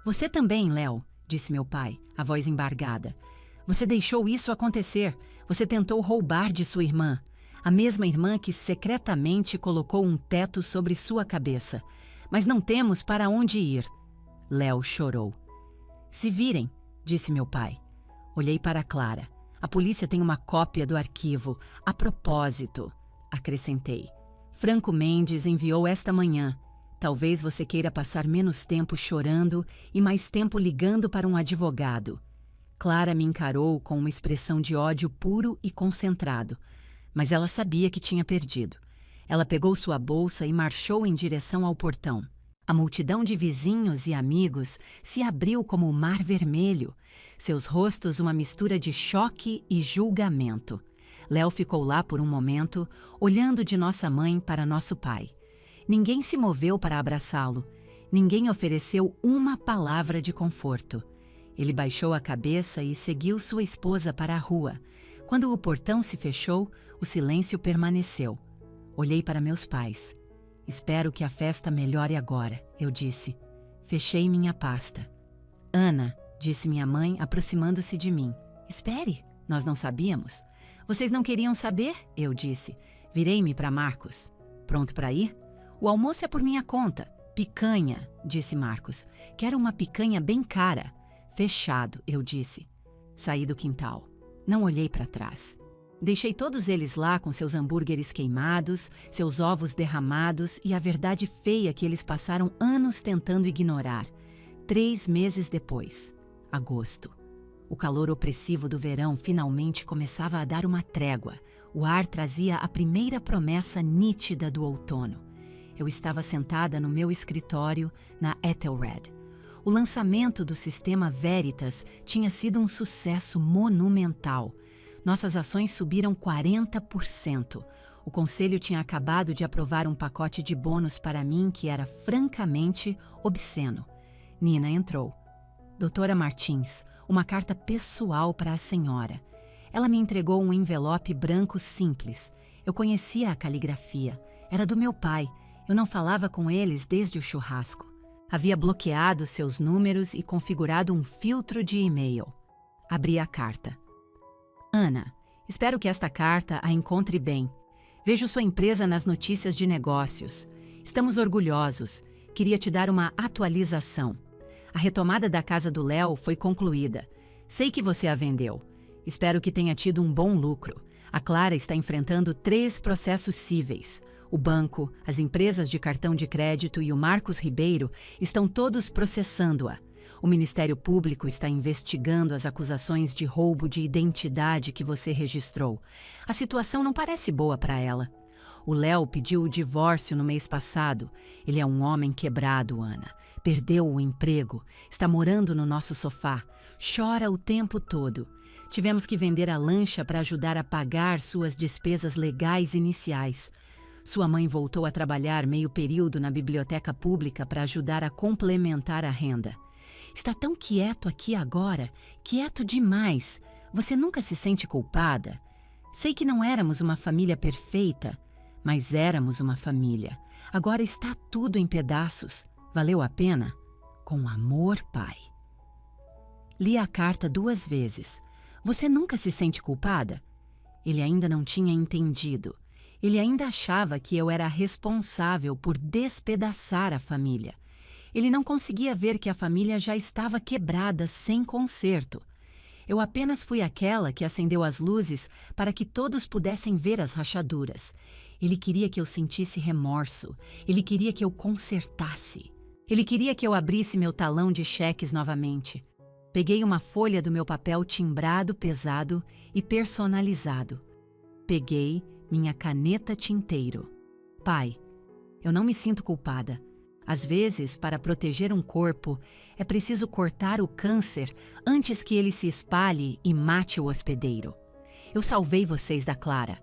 Você também, Léo, disse meu pai, a voz embargada. Você deixou isso acontecer. Você tentou roubar de sua irmã. A mesma irmã que secretamente colocou um teto sobre sua cabeça. Mas não temos para onde ir. Léo chorou. Se virem, disse meu pai. Olhei para Clara. A polícia tem uma cópia do arquivo. A propósito, acrescentei. Franco Mendes enviou esta manhã. Talvez você queira passar menos tempo chorando e mais tempo ligando para um advogado. Clara me encarou com uma expressão de ódio puro e concentrado, mas ela sabia que tinha perdido. Ela pegou sua bolsa e marchou em direção ao portão. A multidão de vizinhos e amigos se abriu como o mar vermelho, seus rostos uma mistura de choque e julgamento. Léo ficou lá por um momento, olhando de nossa mãe para nosso pai. Ninguém se moveu para abraçá-lo. Ninguém ofereceu uma palavra de conforto. Ele baixou a cabeça e seguiu sua esposa para a rua. Quando o portão se fechou, o silêncio permaneceu. Olhei para meus pais. Espero que a festa melhore agora, eu disse. Fechei minha pasta. Ana, disse minha mãe, aproximando-se de mim. Espere, nós não sabíamos. Vocês não queriam saber? Eu disse. Virei-me para Marcos. Pronto para ir? O almoço é por minha conta. Picanha, disse Marcos. Quero uma picanha bem cara. Fechado, eu disse. Saí do quintal. Não olhei para trás. Deixei todos eles lá com seus hambúrgueres queimados, seus ovos derramados e a verdade feia que eles passaram anos tentando ignorar. 3 meses depois, agosto. O calor opressivo do verão finalmente começava a dar uma trégua. O ar trazia a primeira promessa nítida do outono. Eu estava sentada no meu escritório, na Ethelred. O lançamento do sistema Veritas tinha sido um sucesso monumental. Nossas ações subiram 40%. O conselho tinha acabado de aprovar um pacote de bônus para mim que era francamente obsceno. Nina entrou. Doutora Martins, uma carta pessoal para a senhora. Ela me entregou um envelope branco simples. Eu conhecia a caligrafia. Era do meu pai. Eu não falava com eles desde o churrasco. Havia bloqueado seus números e configurado um filtro de e-mail. Abri a carta. Ana, espero que esta carta a encontre bem. Vejo sua empresa nas notícias de negócios. Estamos orgulhosos. Queria te dar uma atualização. A retomada da casa do Léo foi concluída. Sei que você a vendeu. Espero que tenha tido um bom lucro. A Clara está enfrentando 3 processos cíveis. O banco, as empresas de cartão de crédito e o Marcos Ribeiro estão todos processando-a. O Ministério Público está investigando as acusações de roubo de identidade que você registrou. A situação não parece boa para ela. O Léo pediu o divórcio no mês passado. Ele é um homem quebrado, Ana. Perdeu o emprego, está morando no nosso sofá. Chora o tempo todo. Tivemos que vender a lancha para ajudar a pagar suas despesas legais iniciais. Sua mãe voltou a trabalhar meio período na biblioteca pública para ajudar a complementar a renda. Está tão quieto aqui agora, quieto demais. Você nunca se sente culpada? Sei que não éramos uma família perfeita, mas éramos uma família. Agora está tudo em pedaços. Valeu a pena? Com amor, pai. Li a carta 2 vezes. Você nunca se sente culpada? Ele ainda não tinha entendido. Ele ainda achava que eu era responsável por despedaçar a família. Ele não conseguia ver que a família já estava quebrada, sem conserto. Eu apenas fui aquela que acendeu as luzes para que todos pudessem ver as rachaduras. Ele queria que eu sentisse remorso. Ele queria que eu consertasse. Ele queria que eu abrisse meu talão de cheques novamente. Peguei uma folha do meu papel timbrado, pesado e personalizado. Peguei minha caneta tinteiro. Pai, Eu não me sinto culpada. Às vezes, para proteger um corpo, é preciso cortar o câncer antes que ele se espalhe e mate o hospedeiro. Eu salvei vocês da Clara.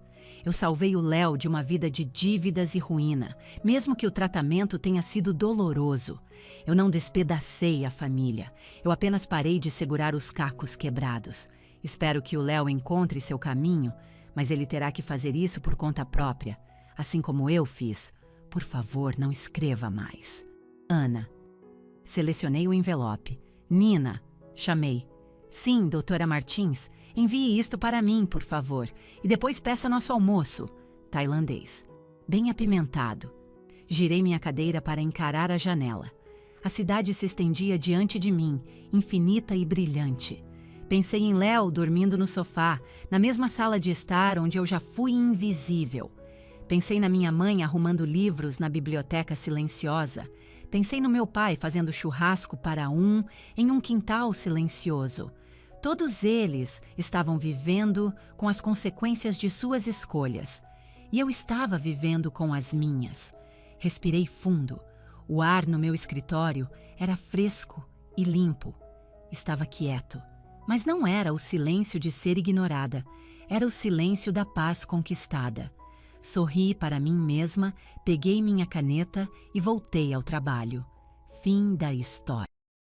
Eu salvei o Léo de uma vida de dívidas e ruína, mesmo que o tratamento tenha sido doloroso. Eu não despedacei a família. Eu apenas parei de segurar os cacos quebrados. Espero que o Léo encontre seu caminho, mas ele terá que fazer isso por conta própria, assim como eu fiz. Por favor, não escreva mais. Ana. Selecionei o envelope. Nina. Chamei. Sim, doutora Martins, envie isto para mim, por favor, e depois peça nosso almoço. Tailandês. Bem apimentado. Girei minha cadeira para encarar a janela. A cidade se estendia diante de mim, infinita e brilhante. Pensei em Léo dormindo no sofá, na mesma sala de estar onde eu já fui invisível. Pensei na minha mãe arrumando livros na biblioteca silenciosa. Pensei no meu pai fazendo churrasco para em um quintal silencioso. Todos eles estavam vivendo com as consequências de suas escolhas. E eu estava vivendo com as minhas. Respirei fundo. O ar no meu escritório era fresco e limpo. Estava quieto. Mas não era o silêncio de ser ignorada. Era o silêncio da paz conquistada. Sorri para mim mesma, peguei minha caneta e voltei ao trabalho. Fim da história.